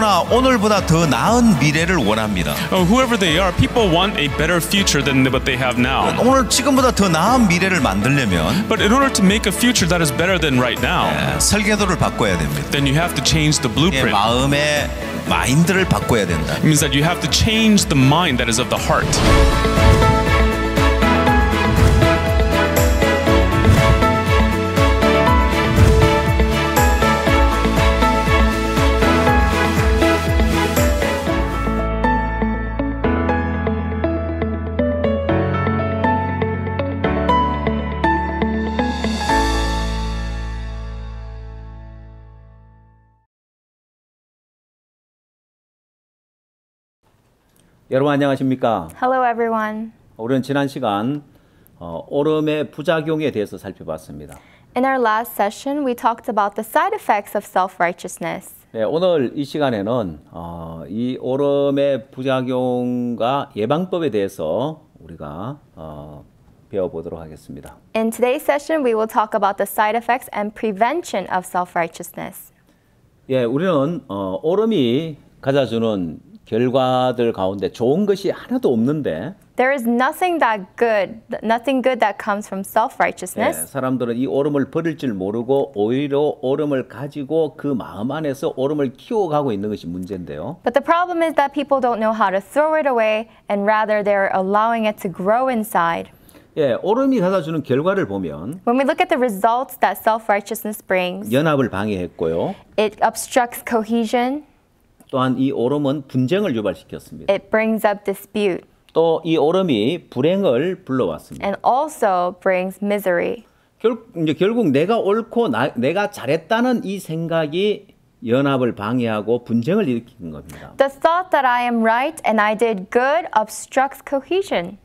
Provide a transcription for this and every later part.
누구나 오늘보다 더 나은 미래를 원합니다. Whoever they are, people want a better future than what they have now. 오늘 지금보다 더 나은 미래를 만들려면 But in order to make a future that is better than right now, 설계도를 바꿔야 됩니다. then you have to change the blueprint. 마음의 마인드를 바꿔야 된다. It means that you have to change the mind that is of the heart. 여러분 안녕하십니까? Hello everyone. 우리는 지난 시간 오름의 부작용에 대해서 살펴봤습니다. In our last session, we talked about the side effects of self-righteousness. 네, 오늘 이 시간에는 이 오름의 부작용과 예방법에 대해서 우리가 배워보도록 하겠습니다. In today's session, we will talk about the side effects and prevention of self-righteousness. 예, 우리는 오름이 가져주는 결과들 가운데 좋은 것이 하나도 없는데 There is nothing good that comes from self-righteousness. 예, 사람들은 이 오름을 버릴 줄 모르고 오히려 오름을 가지고 그 마음 안에서 오름을 키워가고 있는 것이 문제인데요. But the problem is that people don't know how to throw it away and rather they're allowing it to grow inside. 예, 오름이 가져주는 결과를 보면 When we look at the results that self-righteousness brings, 연합을 방해했고요. it obstructs cohesion. 또한 이 오름은 분쟁을 유발시켰습니다. It brings up dispute. 또 이 오름이 불행을 불러왔습니다. And also brings misery. 결국 내가 옳고 내가 잘했다는 이 생각이 연합을 방해하고 분쟁을 일으키는 겁니다. The thought that I am right and I did good obstructs cohesion.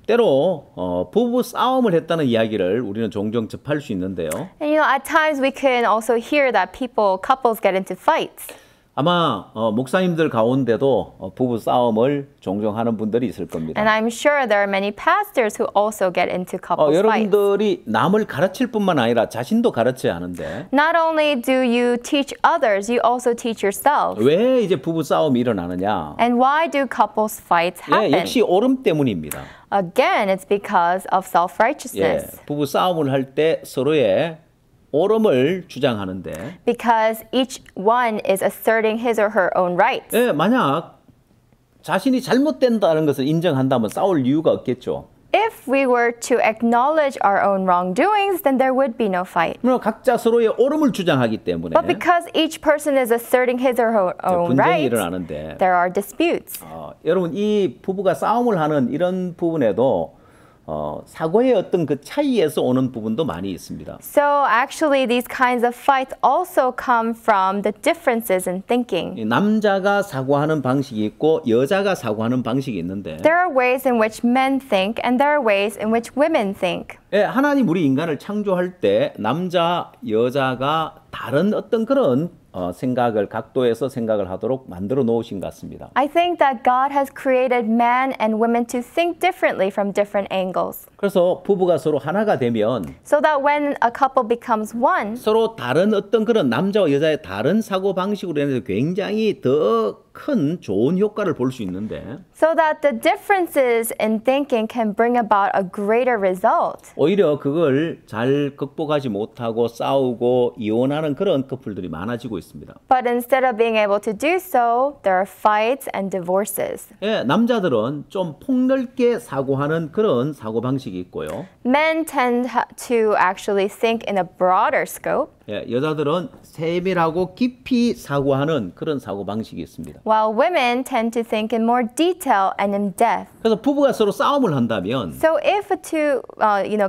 때로 부부 싸움을 했다는 이야기를 우리는 종종 접할 수 있는데요. And at times we can also hear that couples get into fights. 아마 목사님들 가운데도 부부 싸움을 종종 하는 분들이 있을 겁니다. And I'm sure there are many pastors who also get into couple fights. 여러분들이 남을 가르칠 뿐만 아니라 자신도 가르쳐야 하는데 Not only do you teach others, you also teach yourself. 왜 이제 부부 싸움이 일어나느냐? And why do couples fights happen? 역시 오름 때문입니다. Again, it's because of self-righteousness. 부부 싸움을 할 때 서로의 오름을 주장하는데 Because each one is asserting his or her own rights. 만약 자신이 잘못된다는 것을 인정한다면 싸울 이유가 없겠죠. If we were to acknowledge our own wrongdoings, then there would be no fight. 각자 서로의 오름을 주장하기 때문에 But because each person is asserting his or her own 분쟁이 rights, 일어나는데 there are disputes. 여러분 이 부부가 싸움을 하는 이런 부분에도 사고의 어떤 그 차이에서 오는 부분도 많이 있습니다. So actually these kinds of fights also come from the differences in thinking. 남자가 사고하는 방식이 있고 여자가 사고하는 방식이 있는데 There are ways in which men think and there are ways in which women think. 하나님 우리 인간을 창조할 때 남자, 여자가 다른 어떤 그런 생각을 각도에서 생각을 하도록 만들어 놓으신 것 같습니다. I think that God has created man and women to think differently from different angles. 그래서 부부가 서로 하나가 되면 So that when a couple becomes one, 서로 다른 어떤 그런 남자와 여자의 다른 사고 방식으로 인해서 굉장히 더 큰 좋은 효과를 볼 수 있는데 so that the differences in thinking can bring about a greater result. 오히려 그걸 잘 극복하지 못하고 싸우고 이혼하는 그런 커플들이 많아지고 있습니다. But instead of being able to do so, there are fights and divorces. 남자들은 좀 폭넓게 사고하는 그런 사고 방식이 있고요. Men tend to actually think in a broader scope, 여자들은 세밀하고 깊이 사고하는 그런 사고 방식이 있습니다. while women tend to think in more detail and in depth. 그래서 부부가 서로 싸움을 한다면 So if two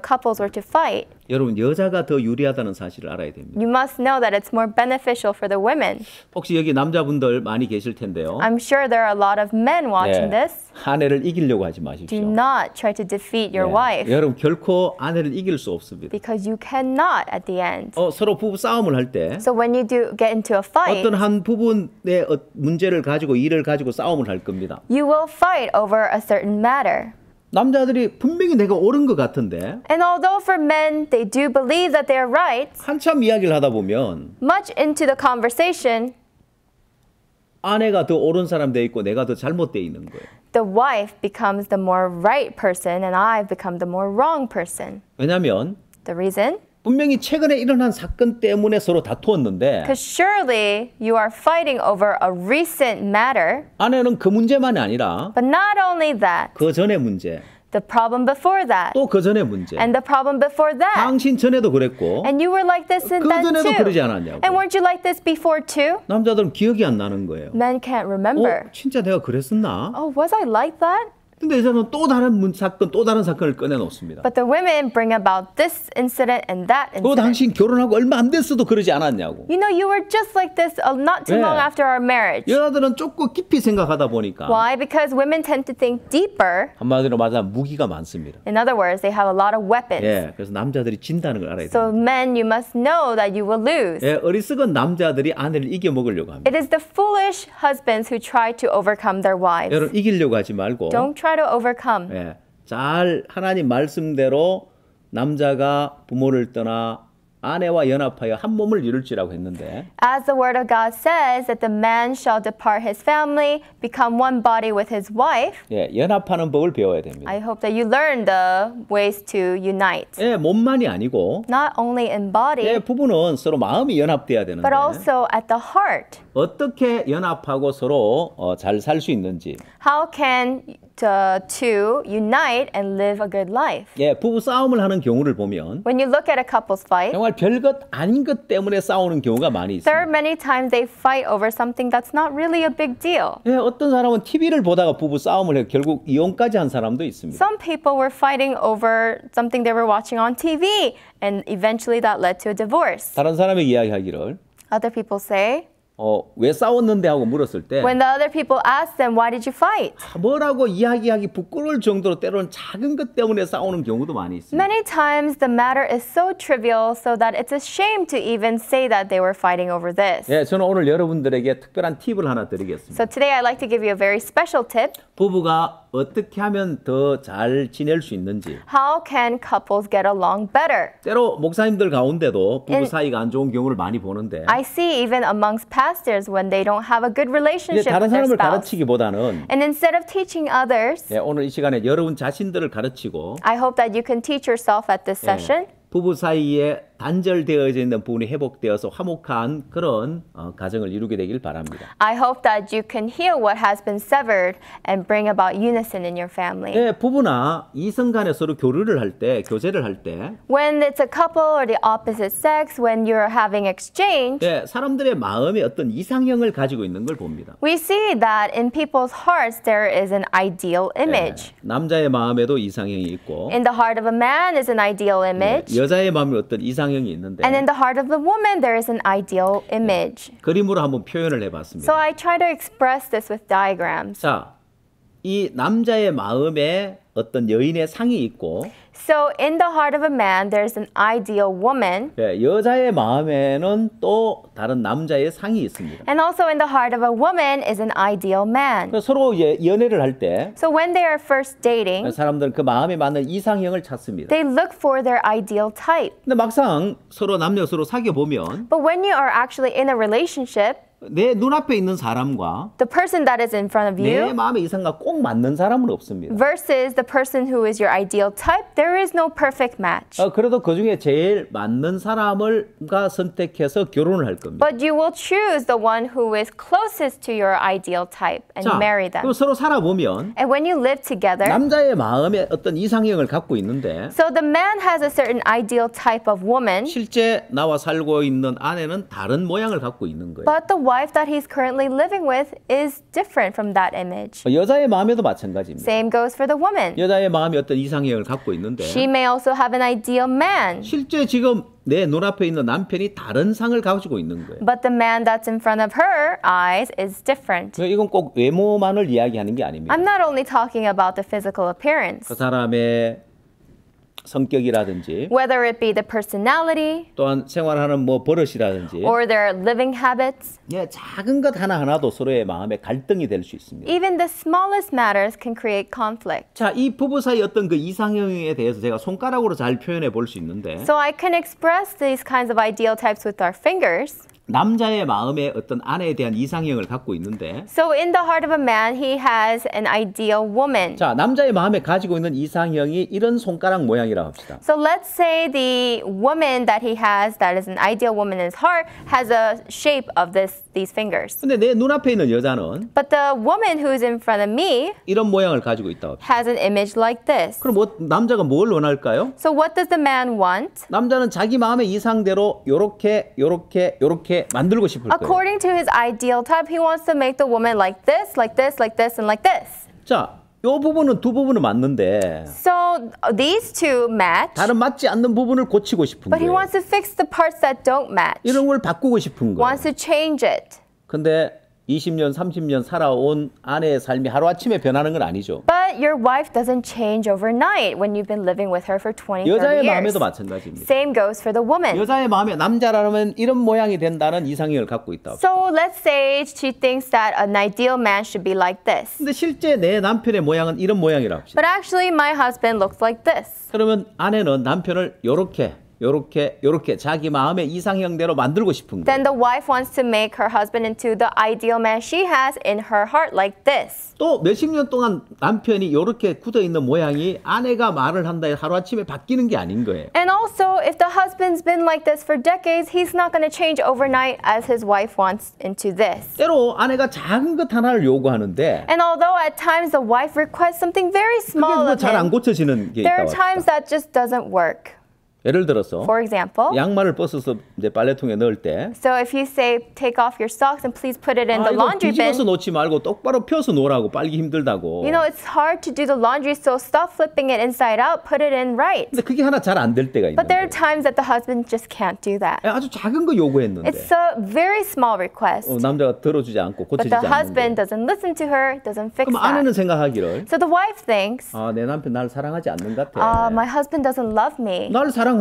couples were to fight, 여러분 여자가 더 유리하다는 사실을 알아야 됩니다. you must know that it's more beneficial for the women. 혹시 여기 남자분들 많이 계실 텐데요. I'm sure there are a lot of men watching this. 아내를 이기려고 하지 Do 마십시오. not try to defeat your wife 여러분 결코 아내를 이길 수 없습니다. because you cannot at the end. 서로 부부 싸움을 할 때 So when you do get into a fight, 어떤 한 부분의 문제를 가지고 일을 가지고 싸움을 할 겁니다. you will fight over a certain matter. 남자들이 분명히 내가 옳은 것 같은데 And although for men they do believe that they are right, 한참 이야기를 하다 보면 much into the conversation, 아내가 더 옳은 사람 돼 있고 내가 더 잘못돼 있는 거예요. the wife becomes the more right person and I've become the more wrong person. 왜냐하면 The reason? 분명히 최근에 일어난 사건 때문에 서로 다투었는데 Because surely you are fighting over a recent matter, 아내는 그 문제만이 아니라 but not only that, 그 전의 문제, the problem before that, 또 그 전의 문제. and the problem before that. 당신 전에도 그랬고 And you were like this and 그 then 전에도 그러지 too. 않았냐고. And weren't you like this before too? 남자들은 기억이 안 나는 거예요. Men can't remember. 진짜 내가 그랬었나? Oh, was I like that? 근데 여자는 또 다른 사건, 또 다른 사건을 꺼내놓습니다. But the women bring about this incident and that 그 incident. 당신 결혼하고 얼마 안 됐어도 그러지 않았냐고. You know, you were just like this not too 네. long after our marriage. 여자들은 조금 깊이 생각하다 보니까 Why? Because women tend to think deeper. 한마디로 말하면 무기가 많습니다. In other words, they have a lot of weapons. 예, 그래서 남자들이 진다는 걸 알아야 So 돼요. men, you must know that you will lose. 예, 어리석은 남자들이 아내를 이겨먹으려고 합니다. It is the foolish husbands who try to overcome their wives. 여러분 이기려고 하지 말고 Don't try to overcome. 예, 잘 하나님 말씀대로 남자가 부모를 떠나 아내와 연합하여 한 몸을 이룰지라고 했는데 As the word of God says that the man shall depart his family, become one body with his wife, 예, 연합하는 법을 배워야 됩니다. I hope that you learn the ways to unite. 예, 몸만이 아니고 Not only in body, 예, 부부는 서로 마음이 연합돼야 되는데 but also at the heart. 어떻게 연합하고 서로 잘 살 수 있는지 How can the two unite and live a good life? 예, 부부 싸움을 하는 경우를 보면 When you look at a couple's fight, 정말 별것 아닌 것 때문에 싸우는 경우가 많이 there are 있습니다. many times they fight over something that's not really a big deal. 예, 어떤 사람은 TV를 보다가 부부 싸움을 해 결국 이혼까지 한 사람도 있습니다. Some people were fighting over something they were watching on TV, and eventually that led to a divorce. 다른 사람에게 이야기하기를 Other people say, 왜 싸웠는데 하고 물었을 때 when the other people ask them, why did you fight? 뭐라고 이야기하기 부끄러울 정도로 때로는 작은 것 때문에 싸우는 경우도 많이 있습니다. Many times the matter is so trivial so that it's a shame to even say that they were fighting over this. 예, 저는 오늘 여러분들에게 특별한 팁을 하나 드리겠습니다. So today I'd like to give you a very special tip. 부부가 어떻게 하면 더 잘 지낼 수 있는지 How can couples get along better? 때로 목사님들 가운데도 부부 인- 사이가 안 좋은 경우를 많이 보는데 I see even amongst pastors when they don't have a good 이제 relationship 다른 with their 사람을 spouse. 가르치기보다는 And instead of teaching others, 예, 오늘 이 시간에 여러분 자신들을 가르치고 I hope that you can teach yourself at this session. 부부 사이에 단절되어져 있는 부분이 회복되어서 화목한 그런 가정을 이루게 되길 바랍니다. I hope that you can heal what has been severed and bring about unison in your family. 예, 부부나 이성 간에 서로 교류를 할 때, 교제를 할 때 When it's a couple or the opposite sex, when you're having exchange, 예, 사람들의 마음에 어떤 이상형을 가지고 있는 걸 봅니다. we see that in people's hearts there is an ideal image. 남자의 마음에도 이상형이 있고 In the heart of a man is an ideal image. 여자의 마음에 어떤 이상형이 있는데 And in the heart of the woman, there is an ideal image. 그림으로 한번 표현을 So 해봤습니다. I try to express this with diagrams. 자, 이 남자의 마음에 어떤 여인의 상이 있고 So in the heart of a man, there's an ideal woman. 예, 여자의 마음에는 또 다른 남자의 상이 있습니다. And also in the heart of a woman is an ideal man. 그래서 서로 연애를 할 때 So when they are first dating, 사람들은 그 마음에 맞는 이상형을 찾습니다. they look for their ideal type. 근데 막상 서로 남녀 서로 사귀어 보면 But when you are actually in a relationship, 내 눈앞에 있는 사람과 the person that is in front of 내 you 마음의 이상과 꼭 맞는 사람은 없습니다. versus the person who is your ideal type, there is no perfect match. 그래도 그 중에 제일 맞는 사람을가 선택해서 결혼을 할 겁니다. But you will choose the one who is closest to your ideal type and 자, marry them. 그럼 서로 살아보면 And when you live together, 남자의 마음에 어떤 이상형을 갖고 있는데 so the man has a certain ideal type of woman, 실제 나와 살고 있는 아내는 다른 모양을 갖고 있는 거예요. but the wife that he's currently living with is different from that image. 여자의 마음에도 마찬가지입니다. Same goes for the woman. 여자의 마음이 어떤 이상형을 갖고 있는데 She may also have an ideal man, 실제 지금 내 눈앞에 있는 남편이 다른 상을 가지고 있는 거예요. but the man that's in front of her eyes is different. 이건 꼭 외모만을 이야기하는 게 아닙니다. I'm not only talking about the physical appearance. 그 사람의 성격이라든지 whether it be the personality 또한 생활하는 뭐 버릇이라든지 or their living habits. 예, 작은 것 하나하나도 서로의 마음에 갈등이 될 수 있습니다. Even the smallest matters can create conflict. 자, 이 부부 사이 어떤 그 이상형에 대해서 제가 손가락으로 잘 표현해 볼 수 있는데 So I can express these kinds of ideal types with our fingers. 남자의 마음에 어떤 아내에 대한 이상형을 갖고 있는데 So in the heart of a man, he has an ideal woman. 자, 남자의 마음에 가지고 있는 이상형이 이런 손가락 모양이라고 합시다. So let's say the woman that he has, that is an ideal woman in his heart, has a shape of these fingers. 근데 내 눈앞에 있는 여자는 But the woman who's in front of me 이런 모양을 가지고 있다고 합시다. has an image like this. 그럼 남자가 뭘 원할까요? So what does the man want? 남자는 자기 마음의 이상대로 요렇게 만들고 싶을 거예요. According to his ideal type, he wants to make the woman like this, like this, like this, and like this. 자, 요 부분은 두 부분은 맞는데 So these two match, 다른 맞지 않는 부분을 고치고 싶은 but he 거예요. wants to fix the parts that don't match. 이런 걸 바꾸고 싶은 거예요. Wants to change it. 근데 20년, 30년 살아온 아내의 삶이 하루아침에 변하는 건 아니죠. But your wife doesn't change overnight when you've been living with her for 20, 30 여자의 years. 마음에도 마찬가지입니다. Same goes for the woman. 여자의 마음에 남자라면 이런 모양이 된다는 이상형을 갖고 있다. So let's say she thinks that an ideal man should be like this. 근데 실제 내 남편의 모양은 이런 모양이라고 합시다. But actually my husband looks like this. 그러면 아내는 남편을 요렇게 자기 마음의 이상형대로 만들고 싶은 거예요. Then the wife wants to make her husband into the ideal man she has in her heart like this. 또 몇십 년 동안 남편이 요렇게 굳어있는 모양이 아내가 말을 한다 해서 하루아침에 바뀌는 게 아닌 거예요. And also, if the husband's been like this for decades, he's not going to change overnight as his wife wants into this. 때로 아내가 작은 것 하나를 요구하는데 And although at times the wife requests something very small 그게 of 잘 안 him, 고쳐지는 게 there are 있다고 times 합시다. that just doesn't work. 예를 들어서 For example, 양말을 벗어서 이제 빨래통에 넣을 때 so if you say take off your socks and please put it in the 이거 laundry bin, 뒤집어서 놓지 말고 똑바로 펴서 놓으라고 빨기 힘들다고. you know, it's hard to do the laundry, so stop flipping it inside out, put it in right. 근데 그게 하나 잘 안 될 때가 But there are 있는데 times that the husband just can't do that. 아주 작은 거 요구했는데 It's a very small request, 남자가 들어주지 않고 but 고쳐지지 the husband 않는데 doesn't listen to her, doesn't fix 그럼 that. 아내는 생각하기를 So the wife thinks, 내 남편 나를 사랑하지 않는 것 같아. my husband doesn't love me. 나를 사랑한다면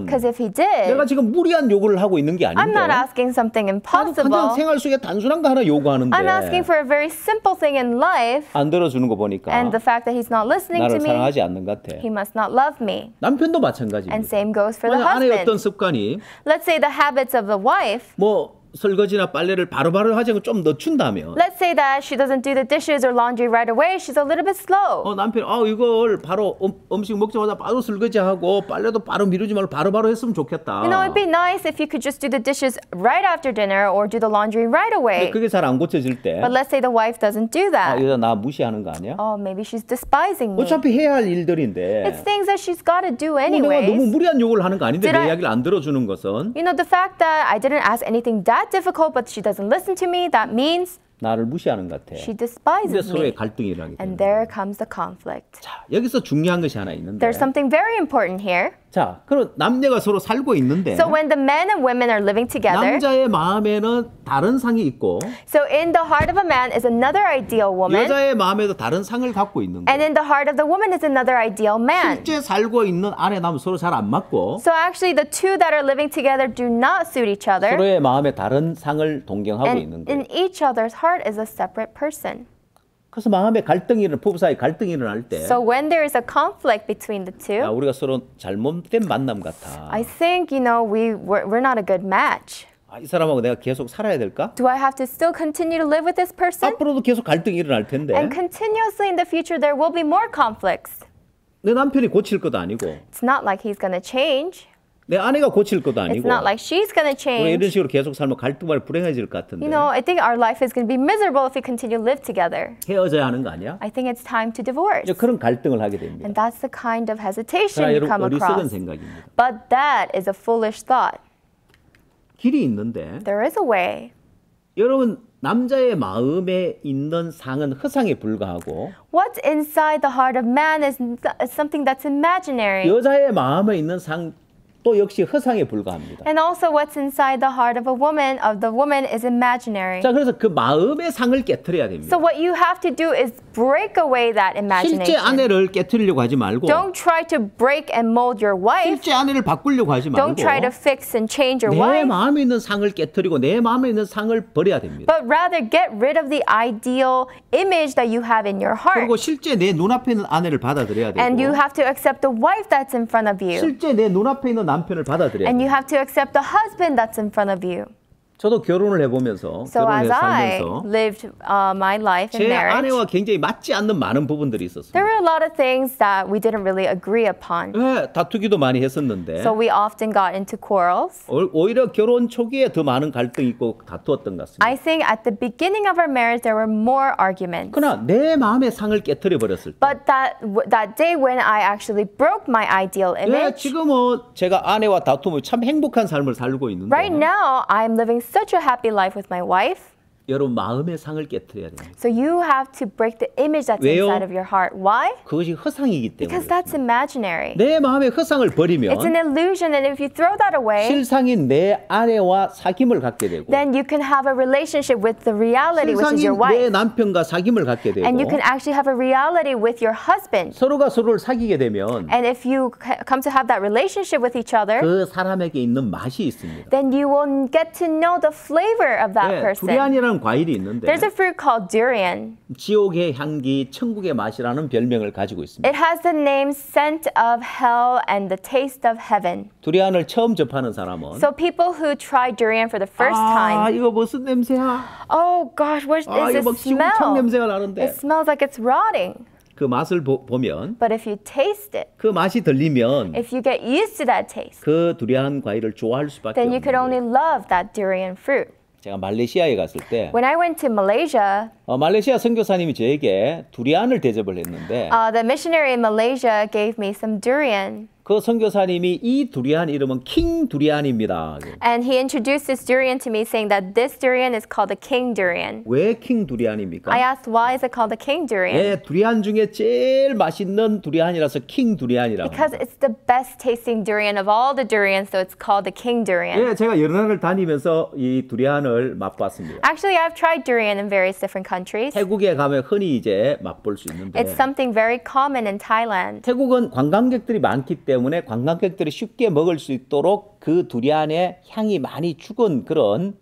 Because if he did, 내가 지금 무리한 요구를 하고 있는 게 I'm not 아닌데 asking something 나도 impossible. 그냥 생활 속에 단순한 거 하나 요구하는데 I'm asking for a very simple thing in life, 안 들어주는 거 보니까 and the fact that he's not listening to 나를 me, 사랑하지 않는 것 같아. he must not love me. 남편도 And 마찬가지입니다. same goes for the 만약 아내의 어떤 husband. 습관이 Let's say the habits of the wife. 뭐 설거지나 빨래를 바로바로 하지 않고 좀 늦춘다면 Let's say that she doesn't do the dishes or laundry right away. She's a little bit slow. 남편이 이걸 바로 음식 먹자마자 바로 설거지하고 빨래도 바로 미루지 말고 바로바로 했으면 좋겠다. You know, it'd be nice if you could just do the dishes right after dinner or do the laundry right 근데 away. 그게 잘 안 고쳐질 때 But let's say the wife doesn't do that. 여자 나 무시하는 거 아니야? Oh, maybe she's despising me. 어차피 해야 할 일들인데 It's things that she's got to do 내가 너무 anyways. 무리한 요구를 하는 거 아닌데 Did 내 I- 이야기를 안 들어주는 것은 You know, the fact that I didn't ask anything that difficult, but she doesn't listen to me, that means 나를 무시하는 것 같아. she 근데 despises 서로의 me. 갈등이 일어나기 And 때문에. there comes the conflict. 자, 여기서 중요한 것이 하나 있는데. There's something very important here. 자, 그럼 남녀가 서로 살고 있는데 So when the men and women are living together, 남자의 마음에는 다른 상이 있고 so in the heart of a man is another ideal woman, 여자의 마음에도 다른 상을 갖고 있는 and 거예요. in the heart of the woman is another ideal man. 실제 살고 있는 아내 남 서로 잘 안 맞고 So actually the two that are living together do not suit each other, 서로의 마음에 다른 상을 동경하고 있는 and 거예요. in each other's heart is a separate person. 그래서 마음에 부부 사이 갈등이 일어날 때 So when there is a conflict between the two, 우리가 서로 잘못된 만남 같아. I think, you know, we're not a good match. 이 사람하고 내가 계속 살아야 될까? Do I have to still continue to live with this person? 앞으로도 계속 갈등이 일어날 텐데 And continuously in the future there will be more conflicts. 내 남편이 고칠 것도 아니고 It's not like he's going to change. 내 아내가 고칠 것도 It's 아니고 not like she's going to 우리 이런 change. 식으로 계속 살면 갈등만 불행해질 것 같은데 You know, I think our life is going to be miserable if we continue to live together. 헤어져야 하는 거 아니야? I think it's time to divorce. 이제 그런 갈등을 하게 됩니다. And that's the kind of hesitation 그러나 you 여러분 come 어리석은 across. 생각입니다. But that is a foolish thought. 길이 있는데 There is a way. 여러분 남자의 마음에 있는 상은 허상에 불과하고 What's inside the heart of man is something that's imaginary. 여자의 마음에 있는 상도 또 역시 허상에 불과합니다. And also what's inside the heart of the woman is imaginary. 자, 그래서 그 마음의 상을 깨트려야 됩니다. So what you have to do is break away that 실제 imagination. 아내를 깨트리려고 하지 말고 Don't try to break and mold your wife. 실제 아내를 바꾸려고 하지 말고 Don't try to fix and change your 내 wife. 마음에 있는 상을 깨트리고 내 마음에 있는 상을 버려야 됩니다. But rather get rid of the ideal image that you have in your heart. 그리고 실제 내 눈앞에 있는 아내를 받아들여야 And you 되고 have to accept the wife that's in front of you. 실제 내 눈앞에 있는 남편을 받아들여야 And you 돼요. have to accept the husband that's in front of you. 저도 결혼을 해보면서 So as 결혼해서 I 살면서 lived my life in 제 marriage, 아내와 굉장히 맞지 않는 많은 부분들이 있었어요. there were a lot of things that we didn't really agree upon. 네, 다투기도 많이 했었는데 So we often got into quarrels. 오히려 결혼 초기에 더 많은 갈등이 있고 다투었던 것 같습니다. I think at the beginning of our marriage there were more arguments. 그러나 내 마음의 상을 깨트려 버렸을 때 But that day when I actually broke my ideal 네, image, 지금은 제가 아내와 다투면 참 행복한 삶을 살고 있는데 right now I'm living such a happy life with my wife. 여러분 마음의 상을 깨트려야 됩니다. So you have to break the image that's 왜요? inside of your heart. Why? 그것이 허상이기 때문에 Because that's imaginary. 내 마음의 허상을 It's 버리면 an illusion, and if you throw that away, 실상인 내 아내와 사귐을 갖게 되고 then you can have a relationship with the reality, which is your 실상인 내 wife. 남편과 사귐을 갖게 되고 And you can actually have a reality with your husband. 서로가 서로를 사귀게 되면 And if you come to have that relationship with each other, 그 사람에게 있는 맛이 있습니다. then you will get to know the flavor of that 네, person. 두리안이라는 과일이 있는데 There's a fruit called durian. 지옥의 향기, 천국의 맛이라는 별명을 가지고 있습니다. It has the name scent of hell and the taste of heaven. 두리안을 처음 접하는 사람은 So people who try durian for the first 아, time, 이거 무슨 냄새야? oh gosh, what is 아, 이거 막 this 지옥창 smell? 냄새가 It 나는데 smells like it's rotting. 그 맛을 보면 But if you taste it, 그 맛이 들리면 if you get used to that taste, 그 두리안 과일을 좋아할 수밖에 then you 없는 could only 거예요. love that durian fruit. 제가 말레이시아에 갔을 때 When I went to Malaysia, 말레이시아 선교사님이 저에게 두리안을 대접을 했는데 the missionary in Malaysia gave me some durian. 그 선교사님이 이 두리안 이름은 킹 두리안입니다. And he introduced this durian to me, saying that this durian is called the king durian. 왜 킹 두리안입니까? I asked, why is it called the king durian? 예, 두리안 중에 제일 맛있는 두리안이라서 king 두리안이라고. Because it's the best tasting durian of all the durians, so it's called the king durian. 예, 제가 여러 나라를 다니면서 이 두리안을 맛봤습니다. Actually, I've tried durian in various different countries. 태국에 가면 흔히 이제 맛볼 수 있는데 It's something very common in Thailand. 태국은 관광객들이 많기 때문에 관광객들이 쉽게 먹을 수 있도록 그 두리안의 향이 많이 죽은 그런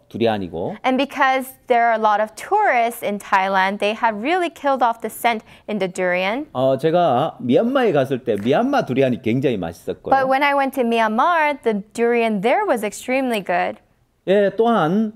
두리안이고 And because there are a lot of tourists in Thailand, they have really killed off the scent in the durian. 제가 미얀마에 갔을 때 미얀마 두리안이 굉장히 맛있었고요. But when I went to Myanmar, the durian there was extremely good. 예, 또한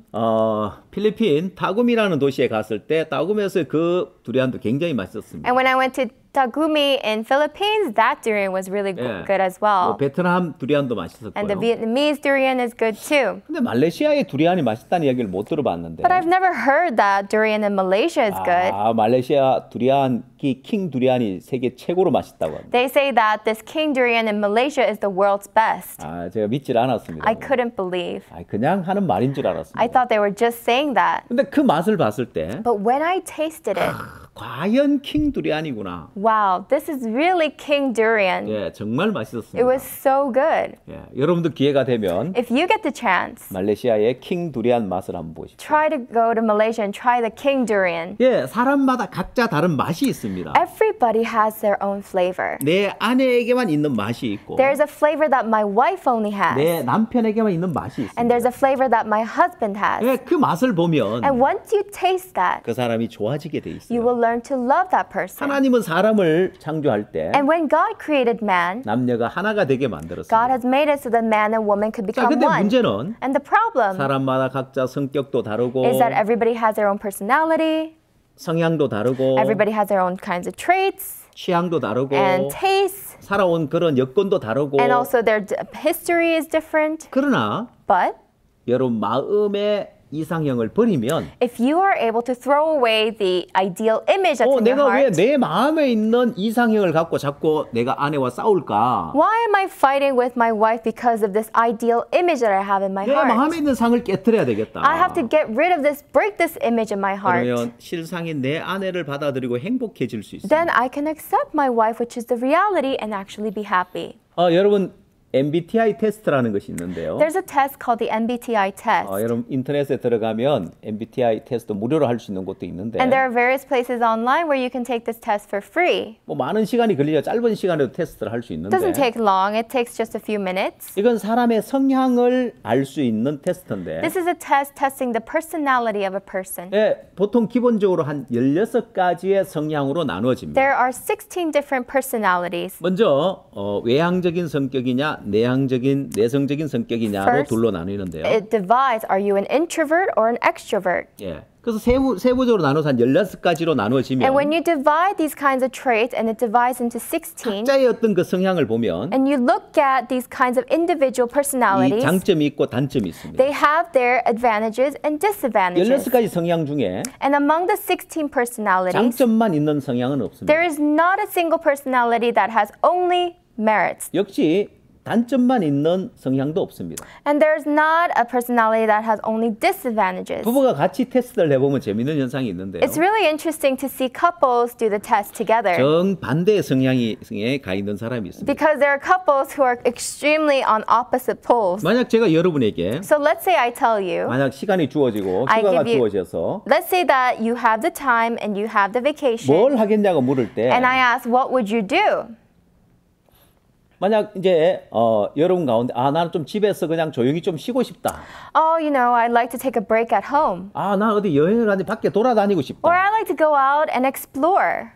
필리핀 타굼이라는 도시에 갔을 때 타굼에서 그 두리안도 굉장히 맛있었습니다. And when I went to Tagumi in Philippines, that durian was really 예, good as well. 베트남 두리안도 And the 맛있었고요. Vietnamese durian is good too. 근데 말레이시아의 두리안이 맛있다는 이야기를 못 들어봤는데. But I've never heard that durian in Malaysia is good. 말레이시아 두리안 킹 두리안이 세계 최고로 맛있다고 합니다. They say that this king durian in Malaysia is the world's best. 제가 믿질 않았습니다. I couldn't believe. 그냥 하는 말인 줄 알았습니다. I thought they were just saying that. 근데 그 맛을 봤을 때 But when I tasted it, 과연 킹 두리안이구나. wow, this is really king durian. 예, 정말 It 맛있었습니다. was so good. 예, 여러분도 기회가 되면 If you get the chance, 말레이시아의 킹 두리안 맛을 한번 보십시오. try to go to Malaysia and try the king durian. 예, 사람마다 각자 다른 맛이 있습니다. Everybody has their own flavor. 내 아내에게만 있는 맛이 있고 There's a flavor that my wife only has. 내 남편에게만 있는 맛이 And 있습니다. there's a flavor that my husband has. 예, 그 맛을 보면 And once you taste that, 그 사람이 좋아지게 돼 you 있어요. will learn to love that person. 하나님은 사람을 창조할 때 And when God created man, 남녀가 하나가 되게 God 만들었습니다. has made it so that man and woman could 자, become 근데 one. 문제는 And the problem 사람마다 각자 성격도 다르고 is that everybody has their own personality, 성향도 다르고 everybody has their own kinds of traits 취향도 다르고 and tastes, 살아온 그런 여건도 다르고 and also their history is different. 그러나 But 여러분 마음의 이상형을 버리면 if you are able to throw away the ideal image that's in your 내가 왜 heart, 내 마음에 있는 이상형을 갖고 자꾸 내가 아내와 싸울까? why am I fighting with my wife because of this ideal image that I have in my 내 heart? 마음에 있는 상을 깨트려야 되겠다. I have to get rid of this, break this image in my heart. 그러면 실상인 내 아내를 받아들이고 행복해질 수 있습니다. Then I can accept my wife, which is the reality, and actually be happy. 여러분 MBTI 테스트라는 것이 있는데요. There's a test called the MBTI test. 여러분 인터넷에 들어가면 MBTI 테스트 무료로 할 수 있는 곳도 있는데 And there are various places online where you can take this test for free. 뭐 많은 시간이 걸리죠. 짧은 시간에도 테스트를 할 수 It 있는데 doesn't take long. It takes just a few minutes. 이건 사람의 성향을 알 수 있는 테스트인데 This is a test testing the personality of a person. 보통 기본적으로 한 16가지의 성향으로 나누어집니다. There are 16 different personalities. 먼저 외향적인 성격이냐 내성적인 성격이냐로 First, 둘로 나뉘는데요. It divides, are you an introvert or an extrovert? 예. 그래서 세부적으로 나눠서 한 16가지로 나누어지면 And when you divide these kinds of traits and it divides into 16, 각자의 어떤 그 성향을 보면 and you look at these kinds of individual 이 personalities, 장점이 있고 단점이 있습니다. they have their advantages and disadvantages. 16가지 성향 중에 And among the 16 personalities, 장점만 있는 성향은 없습니다. there is not a single personality that has only merits. 역시 단점만 있는 성향도 없습니다. And there's not a personality that has only disadvantages. 부부가 같이 테스트를 해보면 재미있는 현상이 있는데요. It's really interesting to see couples do the test together. 정반대의 성향에 가 있는 사람이 있습니다. Because there are couples who are extremely on opposite poles. 만약 제가 여러분에게 So let's say I tell you, 만약 시간이 주어지고 I 휴가가 give you- 주어져서 let's say that you have the time and you have the vacation, 뭘 하겠냐고 물을 때 and I ask, what would you do? 만약 이제 여러분 가운데 나는 좀 집에서 그냥 조용히 좀 쉬고 싶다. Oh, I'd like to take a break at home. 나 어디 여행을 가는데 밖에 돌아다니고 Or 싶다. I like to go out and explore.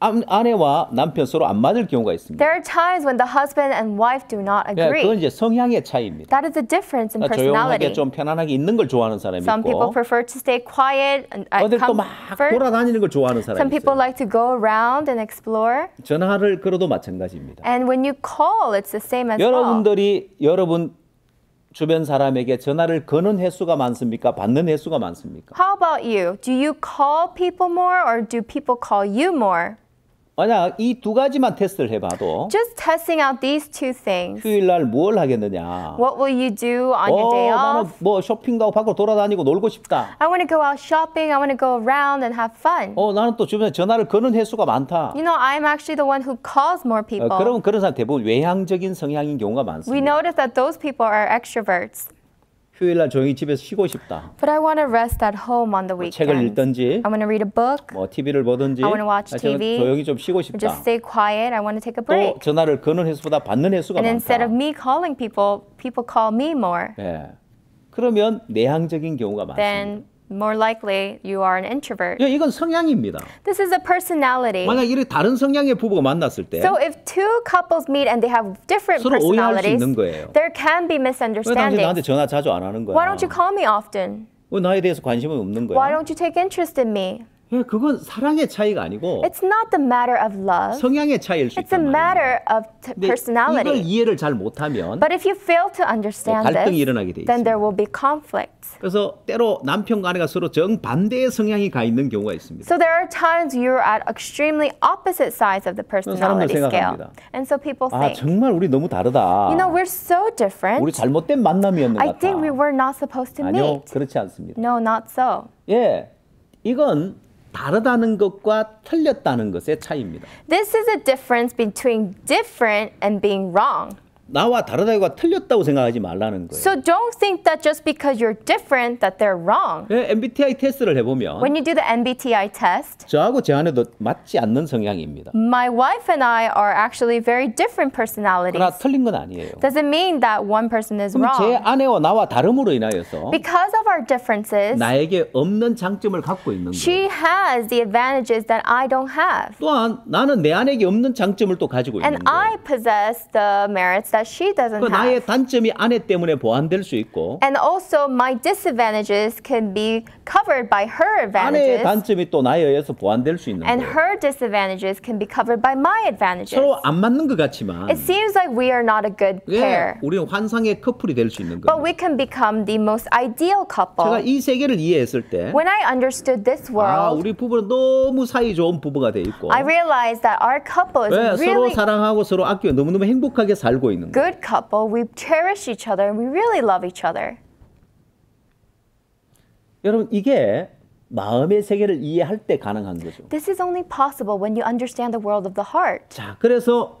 아내와 남편 서로 안 맞을 경우가 있습니다. There are times when the husband and wife do not 그건 agree. 이제 성향의 차이입니다. That is the difference in 조용하게 personality. 좀 편안하게 있는 걸 좋아하는 사람이 Some people 있고 prefer to stay quiet and 어딜 또 막 comfort. 돌아다니는 걸 좋아하는 Some 사람이 people 있어요. like to go around and explore. 전화를 걸어도 마찬가지입니다. And when you call, it's the same as well. 여러분들이 여러분 주변 사람에게 전화를 거는 횟수가 많습니까? 받는 횟수가 많습니까? How about you? Do you call people more or do people call you more? 만약 이 두 가지만 테스트를 해봐도 Just testing out these two things. 휴일날 뭘 하겠느냐? What will you do on your day 나는 off? 뭐 쇼핑도 하고 밖으로 돌아다니고 놀고 싶다. I want to go out shopping. I want to go around and have fun. 나는 또 주변에 전화를 거는 횟수가 많다. I'm actually the one who calls more people. 그러면 그런 사람 대부분 외향적인 성향인 경우가 We 많습니다. notice that those people are extroverts. 휴일날 조용히 집에서 쉬고 싶다. But I want to rest at home on the 책을 weekends. 읽든지 I want to read a book. 뭐 TV를 보든지 I wanna watch 저는 TV. 조용히 좀 쉬고 Or 싶다. just stay quiet. I want to take a 또 break. 전화를 거는 횟수보다 받는 횟수가 And instead 많다. of me calling people, people call me more. 예. 그러면 내향적인 경우가 많습니다. Then more likely you are an introvert. 이건 성향입니다. This is a personality. 만약 이렇게 다른 성향의 부부가 만났을 때 So if two couples meet and they have different 서로 오해할 수 personalities, 있는 거예요. there can be 왜 당신 나한테 misunderstandings. 전화 자주 안 하는 거야? Why don't you call me often? 왜 나에 대해서 관심은 없는 Why 거야? don't you take interest in me? 그건 사랑의 차이가 아니고 It's not the matter of love. 성향의 차이일 수 It's a 있단 말이에요. matter of 근데 이걸 personality. 이해를 잘 못하면 But if you fail to understand 갈등이 this, 일어나게 돼 then there 있습니다. will be conflicts. 그래서 때로 남편과 아내가 서로 정반대의 성향이 가 있는 경우가 있습니다. So there are times you're at extremely opposite sides of the personality 사람들 scale. 생각합니다. And so people think, 정말 우리 너무 다르다. we're so different. 우리 잘못된 만남이었는 것 I 같아. think we were not supposed to 아니요, meet. 그렇지 않습니다. No, not so. 이건 다르다는 것과 틀렸다는 것의 차이입니다. This is a difference between different and being wrong. 나와 다르다가 틀렸다고 생각하지 말라는 거예요. So don't think that just because you're different that they're wrong. MBTI 테스트를 해보면 When you do the MBTI test, 저하고 제 아내도 맞지 않는 성향입니다. my wife and I are actually very different personalities. 그러나 틀린 건 아니에요. Doesn't mean that one person is 그럼 제 wrong. 아내와 나와 다름으로 인하여서 Because of our differences, 나에게 없는 장점을 갖고 있는 거예요. she has the advantages that I don't have. 또한 나는 내 아내에게 없는 장점을 또 가지고 And 있는 거예요. I possess the merits that she doesn't 그 나의 have. 단점이 아내 때문에 보완될 수 있고 And also my disadvantages can be covered by her 아내의 advantages. 단점이 또 나에 의해서 보완될 수 있는 And 거예요. her disadvantages can be covered by my advantages. 서로 안 맞는 것 같지만 It seems like we are not a good pair. 우리는 환상의 커플이 될 수 있는 But 겁니다. we can become the most ideal 제가 couple. 이 세계를 이해했을 때 When I understood this world, 우리 부부는 너무 사이 좋은 부부가 돼 있고 I realized that our couple is 서로 really 사랑하고 서로 아끼고 너무너무 행복하게 살고 있는 거예요. good couple. We cherish each other and we really love each other. 여러분 이게 마음의 세계를 이해할 때 가능한 거죠. This is only possible when you understand the world of the heart. 자, 그래서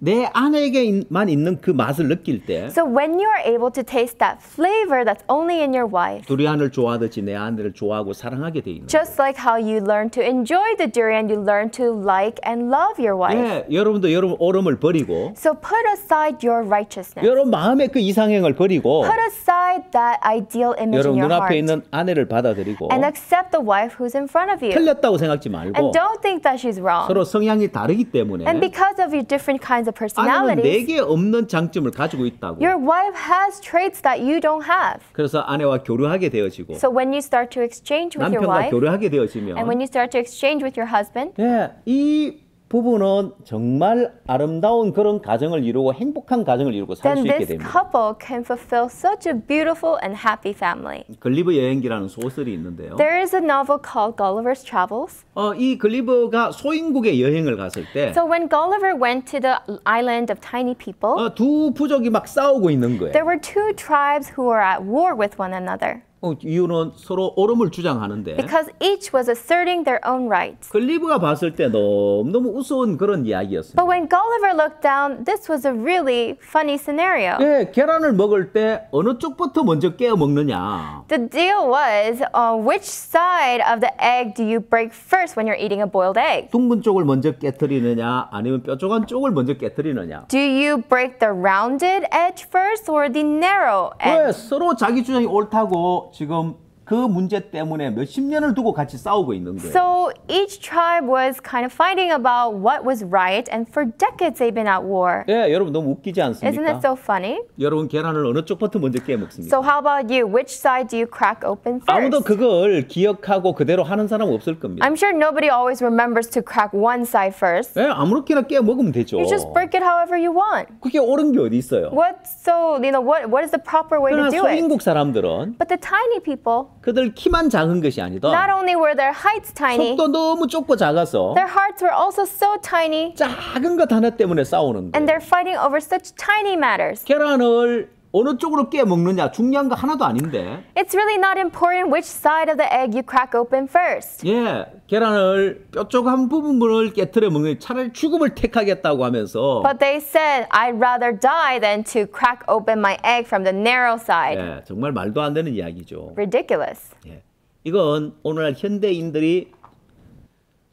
내 아내에게만 있는 그 맛을 느낄 때 So when you are able to taste that flavor that's only in your wife, 두리안을 좋아하듯이 내 아내를 좋아하고 사랑하게 돼 있는 거예요. just like how you learn to enjoy the durian, you learn to like and love your wife. 예, 여러분도 여러분 오름을 버리고 So put aside your righteousness. 여러분 마음의 그 이상형을 버리고 Put aside that ideal image in 여러분 your 눈앞에 heart 있는 아내를 받아들이고 and accept the wife who's in front of you. 틀렸다고 생각지 말고 And don't think that she's wrong. 서로 성향이 다르기 때문에 And because of your different kinds of 아내는 personalities, 내게 없는 장점을 가지고 있다고. your wife has traits that you don't have. 그래서 아내와 교류하게 되어지고 So when you start to exchange with your 남편과 wife, 교류하게 and 되어지면 when you start to exchange with your husband, 예, 이 부부는 정말 아름다운 그런 가정을 이루고 행복한 가정을 이루고 살 수 then 있게 this 됩니다. couple can fulfill such a beautiful and happy family. 글리브 여행기라는 소설이 있는데요. There is a novel called Gulliver's Travels. 이 글리브가 소인국에 여행을 갔을 때 So when Gulliver went to the island of tiny people, 두 부족이 막 싸우고 있는 거예요. there were two tribes who were at war with one another 이유는 서로 옳음을 주장하는데 because each was asserting their own rights. 글리브가 봤을 때 너무너무 우스운 그런 이야기였어요. But when Gulliver looked down, this was a really funny scenario. 예, 계란을 먹을 때 어느 쪽부터 먼저 깨어 먹느냐. The deal was, which side of the egg do you break first when you're eating a boiled egg? 둥근 쪽을 먼저 깨뜨리느냐 아니면 뾰족한 쪽을 먼저 깨뜨리느냐. Do you break the rounded edge first or the narrow 왜 edge? 서로 자기 주장이 옳다고 지금 그 문제 때문에 몇십 년을 두고 같이 싸우고 있는 거예요. So each tribe was kind of fighting about what was right, and for decades they've been at war. 예, 여러분 너무 웃기지 Isn't 않습니까? that so funny? 여러분 계란을 어느 쪽부터 먼저 깨 먹습니까? So how about you? Which side do you crack open 아무도 first? 그걸 기억하고 그대로 하는 사람은 없을 겁니다. I'm sure nobody always remembers to crack one side first. 예, 아무렇게나 깨 먹으면 되죠. You just break it however you want. 그게 옳은 게 어디 있어요? What is the proper way to 그러나 do it? 소인국 사람들은 But the tiny people, 그들 키만 작은 것이 not 아니다. only were their heights tiny, 속도 너무 좁고 작아서 their hearts were also so tiny, 작은 것 하나 때문에 싸우는 and 거예요. they're fighting over such tiny matters. 계란을 어느 쪽으로 깨 먹느냐 중요한 거 하나도 아닌데 It's really not important which side of the egg you crack open first. 예, 계란을 뾰족한 부분을 깨트려 먹는 차라리 죽음을 택하겠다고 하면서 But they said, I'd rather die than to crack open my egg from the narrow side. 예, 정말 말도 안 되는 이야기죠. Ridiculous. 예. 이건 오늘날 현대인들이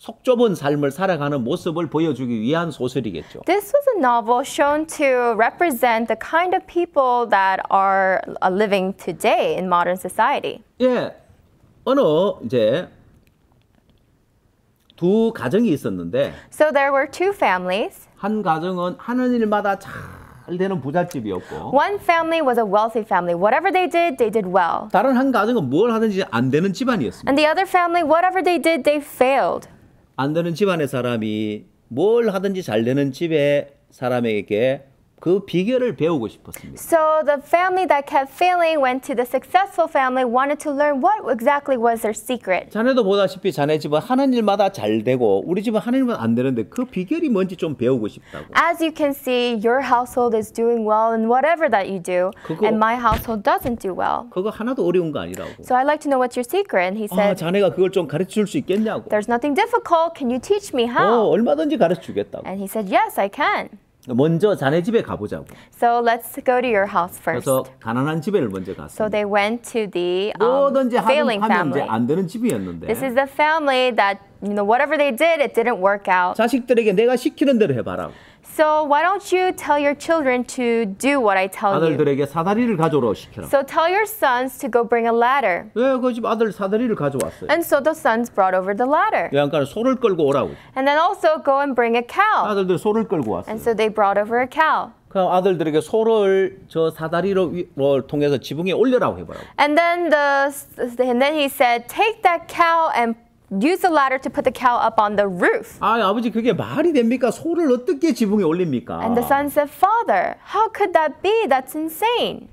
속 좁은 삶을 살아가는 모습을 보여주기 위한 소설이겠죠. This was a novel shown to represent the kind of people that are living today in modern society. 예, 어느 이제 두 가정이 있었는데 So there were two families. 한 가정은 하는 일마다 잘 되는 부잣집이었고 One family was a wealthy family. Whatever they did well. 다른 한 가정은 뭘 하든지 안 되는 집안이었습니다. And the other family, whatever they did, they failed. 안 되는 집안의 사람이 뭘 하든지 잘 되는 집의 사람에게 그 비결을 배우고 싶었습니다. So the family that kept failing went to the successful family, wanted to learn what exactly was their secret. 자네도 보다시피 자네 집은 하는 일마다 잘 되고 우리 집은 하는 일마다 안 되는데 그 비결이 뭔지 좀 배우고 싶다고. As you can see, your household is doing well in whatever that you do, 그거- and my household doesn't do well. 그거 하나도 어려운 거 아니라고. So I'd like to know what's your secret. And he 아, said, 자네가 그걸 좀 가르쳐 줄 수 있겠냐고. there's nothing difficult. Can you teach me how? 얼마든지 가르쳐 주겠다고. And he said, yes, I can. 먼저 자네 집에 가보자고. So let's go to your house first. 그래서 가난한 집에를 먼저 So 갔습니다. they went to the 뭐든지 failing 하면 이제 family. 안 되는 집이었는데 This is the family that, whatever they did, it didn't work out. 자식들에게 내가 시키는 대로 해봐라. So why don't you tell your children to do what I tell you? 아들들에게 사다리를 가져오라 시켜라. So tell your sons to go bring a ladder. 왜 그 집 아들 사다리를 가져왔어요? And so the sons brought over the ladder. 그러니까 소를 끌고 오라고. And then also go and bring a cow. 아들들 소를 끌고 왔어요. And so they brought over a cow. 그럼 아들들에게 소를 저 사다리로 통해서 지붕에 올려라고 해보라고. And then he said, take that cow and use the ladder to put the cow up on the roof. 아, 아버지 그게 말이 됩니까? 소를 어떻게 지붕에 올립니까? And the son said, Father, how could that be? That's insane.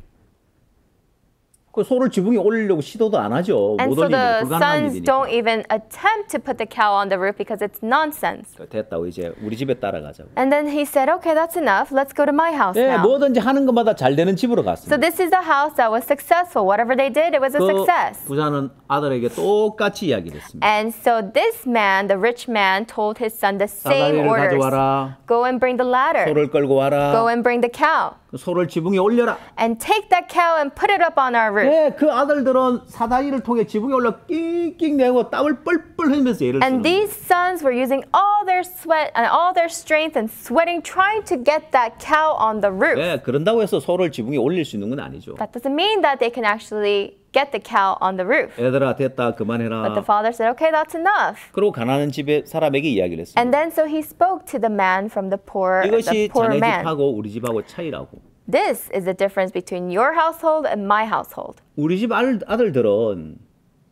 그 소를 지붕에 올리려고 시도도 안 하죠. And 못 so 올리면 the 불가능한 sons 일이니까. don't even attempt to put the cow on the roof because it's nonsense. 됐다고 이제 우리 집에 따라가자고. And then he said, okay, that's enough. Let's go to my house 네, now. 뭐든지 하는 것마다 잘 되는 집으로 So 갔습니다. this is the house that was successful. Whatever they did, it was a 그 success. 부자는 아들에게 똑같이 이야기를 했습니다. And so this man, the rich man, told his son the same 사다리를 orders. 가져와라. Go and bring the ladder. 소를 끌고 와라. Go and bring the cow. 그 소를 지붕에 올려라. And take that cow and put it up on our roof. 네, 그 아들들은 사다리를 통해 지붕에 올라 낑낑 내고 땀을 뻘뻘 흘리면서 일을 쓰는 And these sons were using all their sweat and all their strength and sweating, trying to get that cow on the roof. 네, 그런다고 해서 소를 지붕에 올릴 수 있는 건 아니죠. That doesn't mean that they can actually get the cow on the roof. 얘들아 됐다 But the 그만해라. father said, okay, that's enough. 그리고 가난한 집에 사람에게 이야기를 했습니다. And then so he spoke to the man from the 이것이 poor 자네 man. 집하고 우리 집하고 차이라고. This is the difference between your household and my household. 우리 집 아들들은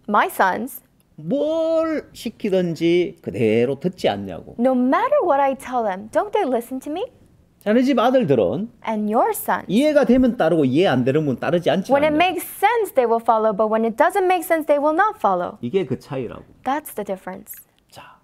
My sons, 뭘 시키든지 그대로 듣지 않냐고. no matter what I tell them, don't they listen to me? 자네 집 아들들은 And your sons, 이해가 되면 따르고 이해 안 되면 따르지 않지 when it 않냐고. makes sense, they will follow, but when it doesn't make sense, they will not follow. 이게 그 차이라고. That's the difference. 자,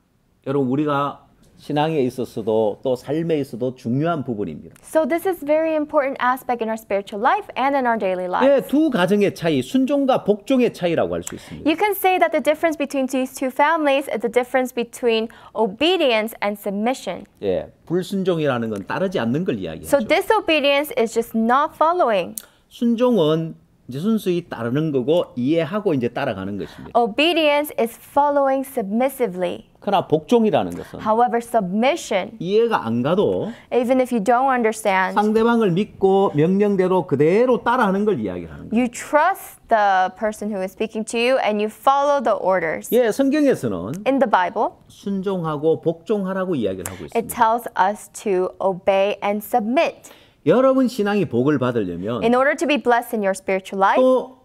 여러분 우리가 신앙에 있어서도 또 삶에 있어도 중요한 부분입니다. So this is very important aspect in our spiritual life and in our daily life. 예, 두 가정의 차이, 순종과 복종의 차이라고 할 수 있습니다. You can say that the difference between these two families is the difference between obedience and submission. 예, 불순종이라는 건 따르지 않는 걸 이야기하죠. So disobedience is just not following. 순종은 이제 순수히 따르는 거고 이해하고 이제 따라가는 것입니다. Obedience is following submissively. 그러나 복종이라는 것은 However, submission, 이해가 안 가도 even if you don't understand, 상대방을 믿고 명령대로 그대로 따라하는 걸 이야기하는 거예요. you trust the person who is speaking to you and you follow the orders. 예, 성경에서는 In the Bible, 순종하고 복종하라고 이야기를 하고 it 있습니다. tells us to obey and submit. 여러분 신앙이 복을 받으려면 In order to be blessed in your spiritual life, 또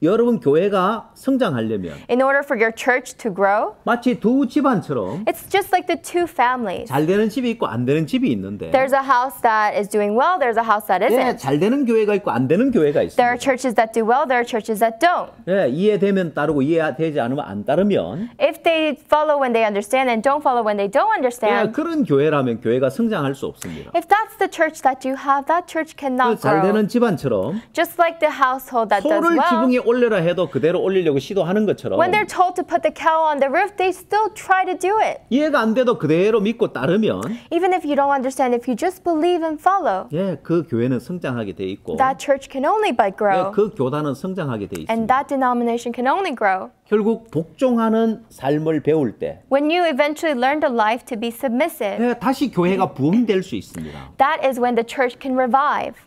여러분 교회가 성장하려면 in order for your church to grow, 마치 두 집안처럼 it's just like the two families. 잘 되는 집이 있고 안 되는 집이 있는데 There's a house that is doing well, there's a house that 예, isn't. 잘 되는 교회가 있고 안 되는 교회가 There are 있습니다. churches that do well, there are churches that don't. 예, 이해되면 따르고 이해되지 않으면 안 따르면 If they follow when they understand and don't follow when they don't 예, understand, 그런 교회라면 교회가 성장할 수 없습니다. if that's the church that you have, that church cannot 잘 grow. 되는 집안처럼 Just like the household that does 소를 well, 지붕에 올려라 해도 그대로 올리려고 시도하는 것처럼 when they're told to put the cow on the roof, they still try to do it. 이해가 안 돼도 그대로 믿고 따르면 Even if you don't understand, if you just believe and follow, 예, 그 교회는 성장하게 돼 있고 that church can only but 예, grow. 그 교단은 성장하게 돼 And 있습니다. that denomination can only grow. 결국 복종하는 삶을 배울 때 When you eventually learn the life to be submissive, 예, 다시 교회가 부흥될 수 있습니다. that is when the church can revive.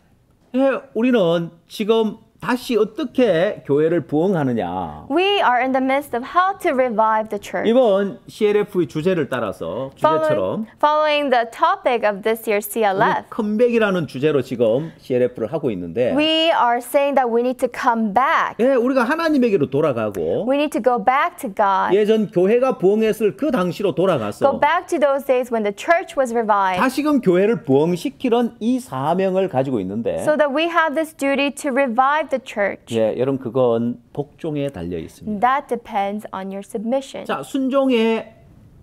예, 우리는 지금 다시 어떻게 교회를 부흥하느냐. We are in the midst of how to revive the church. 이번 CLF의 주제를 따라서 주제처럼 Following the topic of this year's CLF, 컴백이라는 주제로 지금 CLF를 하고 있는데 we are saying that we need to come back. 예, 우리가 하나님에게로 돌아가고 We need to go back to God. 예전 교회가 부흥했을 그 당시로 Go 돌아가서 back to those days when the church was revived. 다시금 교회를 부흥시키는 이 사명을 가지고 있는데 So that we have this duty to revive the church. 예, 여러분 그건 복종에 달려 있습니다. That depends on your submission. 자, 순종의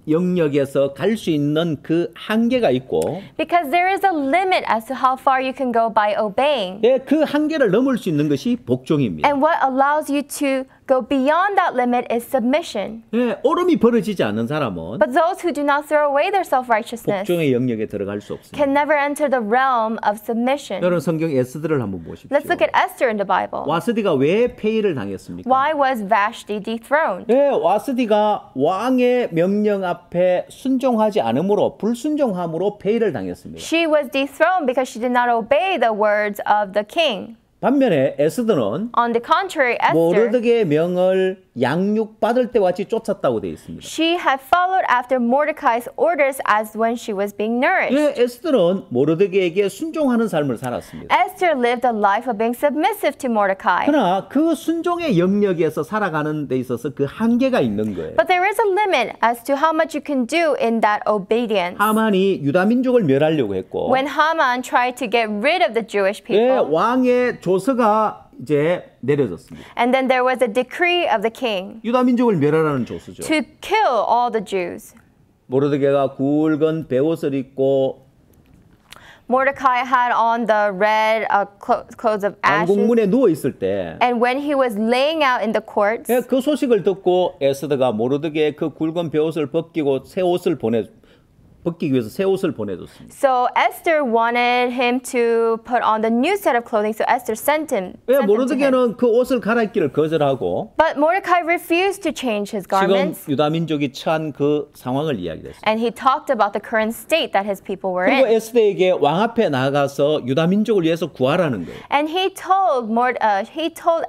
영역에서 갈 수 있는 그 한계가 있고 Because there is a limit as to how far you can go by obeying. 예, 그 한계를 넘을 수 있는 것이 복종입니다. And what allows you to go beyond that limit is submission. 예, 오름이 벌어지지 않는 사람은 But those who do not throw away their self-righteousness 복종의 영역에 들어갈 수 없습니다. can never enter the realm of submission. 여러분 성경 에스더를 한번 보십시오. Let's look at Esther in the Bible. 와스디가 왜 폐위를 당했습니까? Why was Vashti dethroned? 예, 와스디가 왕의 명령 앞에 순종하지 않으므로 불순종함으로 폐위를 당했습니다. She was dethroned because she did not obey the words of the king. 반면에 에스더는 On the contrary, Esther, 모르드게의 명을 양육받을 때와 같이 쫓았다고 되어 있습니다. she had followed after Mordecai's orders as when she was being nourished. 예, 에스더는 모르드게에게 순종하는 삶을 살았습니다. Esther lived a life of being submissive to Mordecai. 그러나 그 순종의 영역에서 살아가는 데 있어서 그 한계가 있는 거예요. But there is a limit as to how much you can do in that obedience. 하만이 유다 민족을 멸하려고 했고 When Haman tried to get rid of the Jewish 예, people, 왕의 조서가 이제 내려졌습니다. And then there was a decree of the king 유다 민족을 멸하라는 조수죠. to kill all the Jews. 모르드게가 굵은 베옷을 입고 Mordecai had on the red clothes of ashes. 왕궁문에 누워 있을 때 And when he was laying out in the courts, 그 소식을 듣고 에스더가 모르드게의 그 굵은 베옷을 벗기고 벗기기 위해서 새 옷을 보내줬습니다. so Esther wanted him to put on the new set of clothing. So Esther sent them to him. 모르드게는 그 옷을 갈아입기를 거절하고 But Mordecai refused to change his 지금 garments. 유다 민족이 처한 그 상황을 이야기했습니다. And he talked about the current state that his people were 그리고 in. 에스더에게 왕 앞에 나가서 유다 민족을 위해서 구하라는 거예요. And he told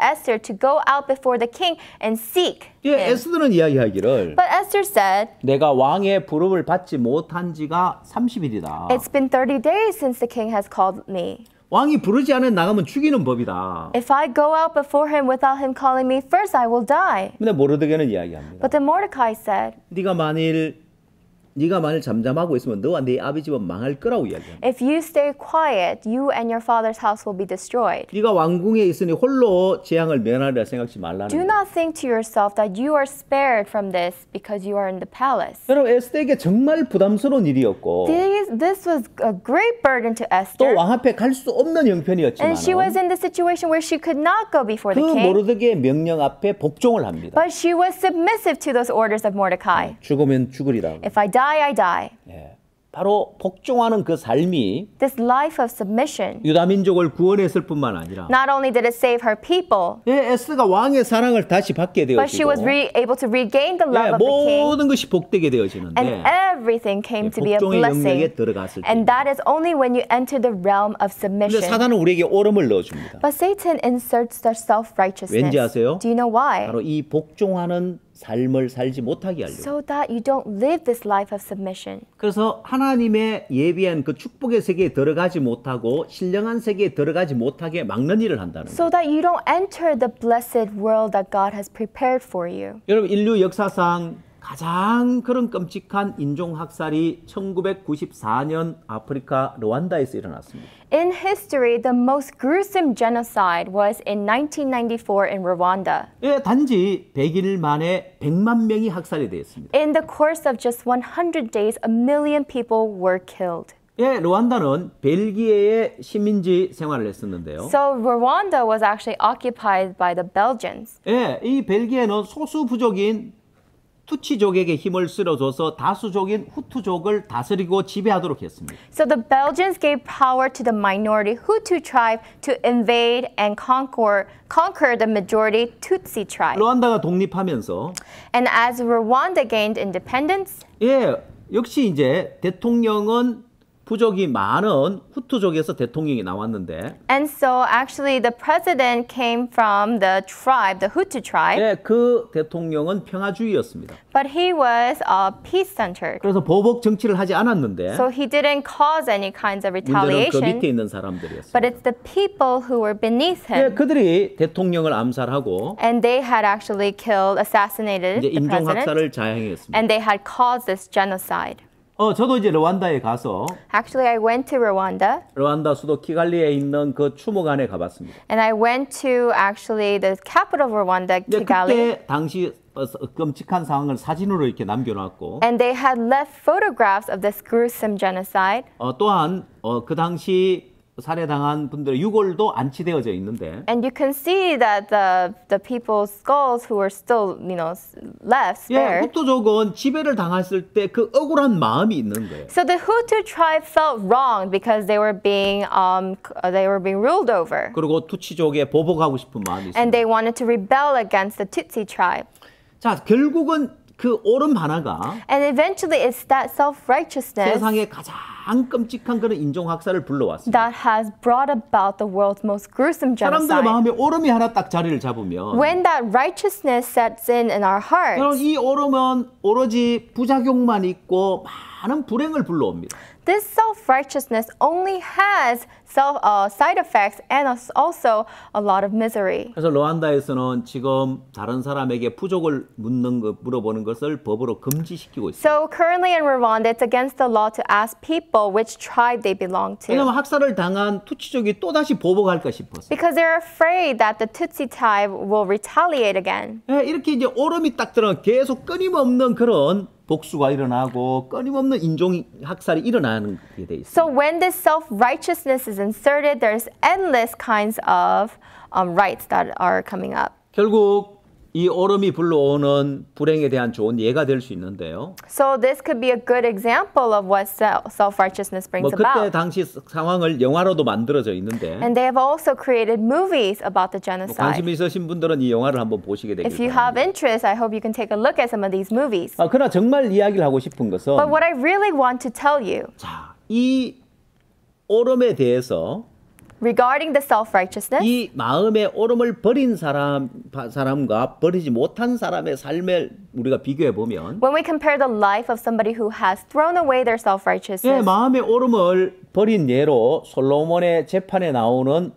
Esther to go out before the king and seek 예, him. 에스더는 이야기하기를 But Esther said, 내가 왕의 부름을 받지 못한 지가 30일이다. it's been 30 days since the king has called me. 왕이 부르지 않으면 나가면 죽이는 법이다. If I go out before him without him calling me first, I will die. 근데 모르드게는 이야기합니다. But then Mordecai said, 네가 만일 잠잠하고 있으면 너와 네 아비 집은 망할 거라고 이야기합니다. if you stay quiet, you and your father's house will be destroyed. 네가 왕궁에 있으니 홀로 재앙을 면하리라 생각지 말라는 Do 거예요. not think to yourself that you are spared from this because you are in the palace. 여러분 에스더에게 정말 부담스러운 일이었고 This was a great burden to 또 Esther. 왕 앞에 갈 수 없는 형편이었지만 And she was in the situation where she could not go before 그 the king. 모르드게의 명령 앞에 복종을 합니다. But she was submissive to those orders of Mordecai. 죽으면 죽으리라. If I die, I die. 예. 바로 복종하는 그 삶이 This life of submission, 유다 민족을 구원했을 뿐만 아니라 not only did it save her people, 예, 에스더가 왕의 사랑을 다시 받게 but she 되어지고 was able to regain the love 예, of the king. 모든 것이 복되게 And 되어지는데 everything came to be a 복종의 영역에 blessing. 들어갔을 때 And that is only when you enter the realm of 근데 submission. 사단은 우리에게 오름을 넣어줍니다. But Satan inserts the self-righteousness. 왠지 아세요? Do you know why? 바로 이 복종하는 삶을 살지 못하게 하려고. So that you don't live this life of submission. 그래서 하나님의 예비한 그 축복의 세계에 들어가지 못하고 신령한 세계에 들어가지 못하게 막는 일을 한다는 거예요. So that you don't enter the blessed world that God has prepared for you. 여러분 인류 역사상 가장 그런 끔찍한 인종학살이 1994년 아프리카 르완다에서 일어났습니다. In history, the most gruesome genocide was in 1994 in Rwanda. 예, 단지 100일 만에 100만 명이 학살이 되었습니다. In the course of just 100 days, 1 million people were killed. 예, 르완다는 벨기에의 식민지 생활을 했었는데요. So Rwanda was actually occupied by the Belgians. 예, 이 벨기에는 소수 부족인 투치족에게 힘을 실어줘서 다수족인 후투족을 다스리고 지배하도록 했습니다. So the Belgians gave power to the minority Hutu tribe to invade and conquer the majority Tutsi tribe. 르완다가 독립하면서 And as Rwanda gained independence, 예, 역시 이제 대통령은 부족이 많은 후투족에서 대통령이 나왔는데 and so actually the president came from the tribe, the Hutu tribe, 예, 그 대통령은 평화주의였습니다. but he was peace-centered. 그래서 보복 정치를 하지 않았는데 So he didn't cause any kinds of 문제는 그 밑에 retaliation, 있는 사람들이었어요. but it's the people who were beneath 예, him. 그들이 대통령을 암살하고 And they had actually assassinated 이제 the president, 인종학살을 자행했습니다. and they had caused this genocide. 저도 이제 르완다에 가서 Actually, I went to Rwanda, 르완다 수도 키갈리에 있는 그 추모관에 가봤습니다. and I went to actually the capital of Rwanda, 근데 Kigali, 그때 당시 끔찍한 상황을 사진으로 이렇게 남겨놨고 and they had left photographs of this gruesome genocide. 또한 그 당시 살해당한 분들의 유골도 안치되어져 있는데 And you can see that the people's skulls who were still, left 예, spared. 후투족은 지배를 당했을 때 그 억울한 마음이 있는 거예요. So the Hutu tribe felt wrong because they were being ruled over, 그리고 투치족에 보복하고 싶은 마음이 있습니다. and they wanted to rebel against the Tutsi tribe. 자, 결국은 그 오름 하나가 And eventually, it's that self-righteousness 세상에 가장 끔찍한 그런 인종학살을 불러왔습니다. that has brought about the world's most gruesome 사람들의 genocide. 마음에 오름이 하나 딱 자리를 잡으면 When that righteousness sets in our 여러분, hearts, 이 오름은 오로지 부작용만 있고 많은 불행을 불러옵니다. this self-righteousness only has side effects and also a lot of misery. 그래서 르완다에서는 지금 다른 사람에게 부족을 물어보는 것을 법으로 금지시키고 있습니다. So currently in Rwanda, it's against the law to ask people which tribe they belong to. 왜냐하면 학살을 당한 투치족이 또다시 보복할까 싶어서. Because they're afraid that the Tutsi tribe will retaliate again. 예, 이렇게 이제 오름이 딱 들어 계속 끊임없는 그런 복수가 일어나고 끊임없는 인종 학살이 일어나는 게 돼 있어요. So when this self-righteousness is inserted, there's endless kinds of rights that are coming up. 결국 이 오름이 불러오는 불행에 대한 좋은 예가 될 수 있는데요. So this could be a good example of what self-righteousness brings 뭐 그때 about. 당시 상황을 영화로도 만들어져 있는데 And they have also created movies about the genocide. 관심 있으신 분들은 이 영화를 한번 보시게 되길 If you 바랍니다. have interest, I hope you can take a look at some of these movies. 그러나 정말 이야기를 하고 싶은 것은 But what I really want to tell you 자, 이 오름에 대해서 regarding the self-righteousness, 이 마음의 오름을 버린 사람과 버리지 못한 사람의 삶을 우리가 비교해 보면 when we compare the life of somebody who has thrown away their 예, self-righteousness, 마음의 오름을 버린 예로 솔로몬의 재판에 나오는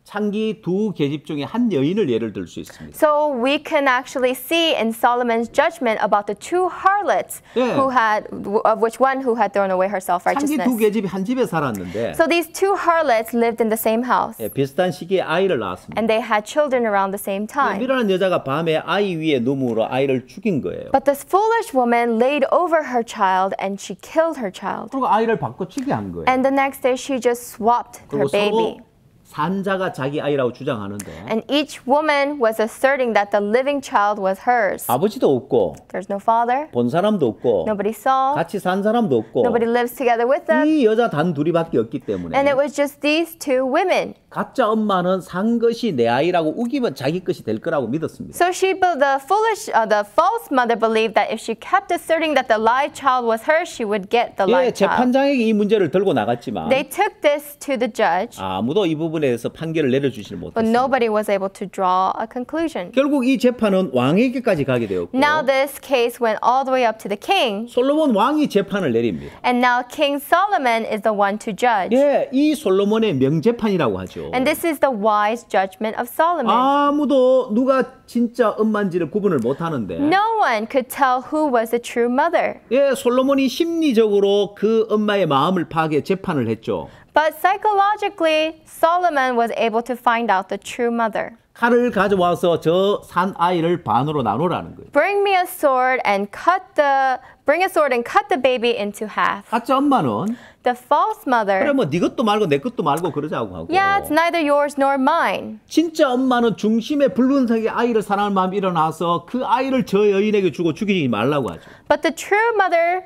창기 두 계집 중에 한 여인을 예를 들 수 있습니다. so we can actually see in Solomon's judgment about the two harlots Yeah. of which one who had thrown away her 창기 두 self-righteousness. 계집이 한 집에 살았는데 So these two harlots lived in the same house 예, 비슷한 시기에 아이를 낳았습니다. and they had children around the same time. 미련한 여자가 밤에 아이 위에 누움으로 아이를 죽인 거예요. But this foolish woman laid over her child and she killed her child. 그리고 아이를 바꿔치기 한 거예요. And the next day she just swapped her 그리고 서로 baby. 산자가 자기 아이라고 주장하는데 And each woman was asserting that the living child was hers. 아버지도 없고 There's no father, 본 사람도 없고 nobody saw, 같이 산 사람도 없고 nobody lives together with them. 이 여자 단 둘이밖에 없기 때문에 And it was just these two women. 가짜 엄마는 산 것이 내 아이라고 우기면 자기 것이 될 거라고 믿었습니다. So the false mother believed that if she kept asserting that the live child was hers, she would get the 예, live child. 재판장에게 이 문제를 들고 나갔지만 They took this to the judge, 아무도 이 부분에 대해서 판결을 내려주지 but 못했습니다. nobody was able to draw a conclusion. 결국 이 재판은 왕에게까지 가게 되었고 Now this case went all the way up to the king, 솔로몬 왕이 재판을 내립니다. and now King Solomon is the one to judge. 예, 이 솔로몬의 명재판이라고 하죠. And this is the wise judgment of Solomon. 아무도 누가 진짜 엄마인지를 구분을 못 하는데 No one could tell who was the true mother. 예, 솔로몬이 심리적으로 그 엄마의 마음을 파악해 재판을 했죠. But psychologically, Solomon was able to find out the true mother. 칼을 가져와서 저 산 아이를 반으로 나누라는 거예요. Bring a sword and cut the baby into half. 가짜 엄마는 The false 그래 mother, 뭐 네 것도 말고 내 것도 말고 그러자고 하고 yeah, it's neither yours nor mine. 진짜 엄마는 중심에 붉은색의 아이를 사랑하는 마음이 일어나서 그 아이를 저 여인에게 주고 죽이지 말라고 하죠. But the true mother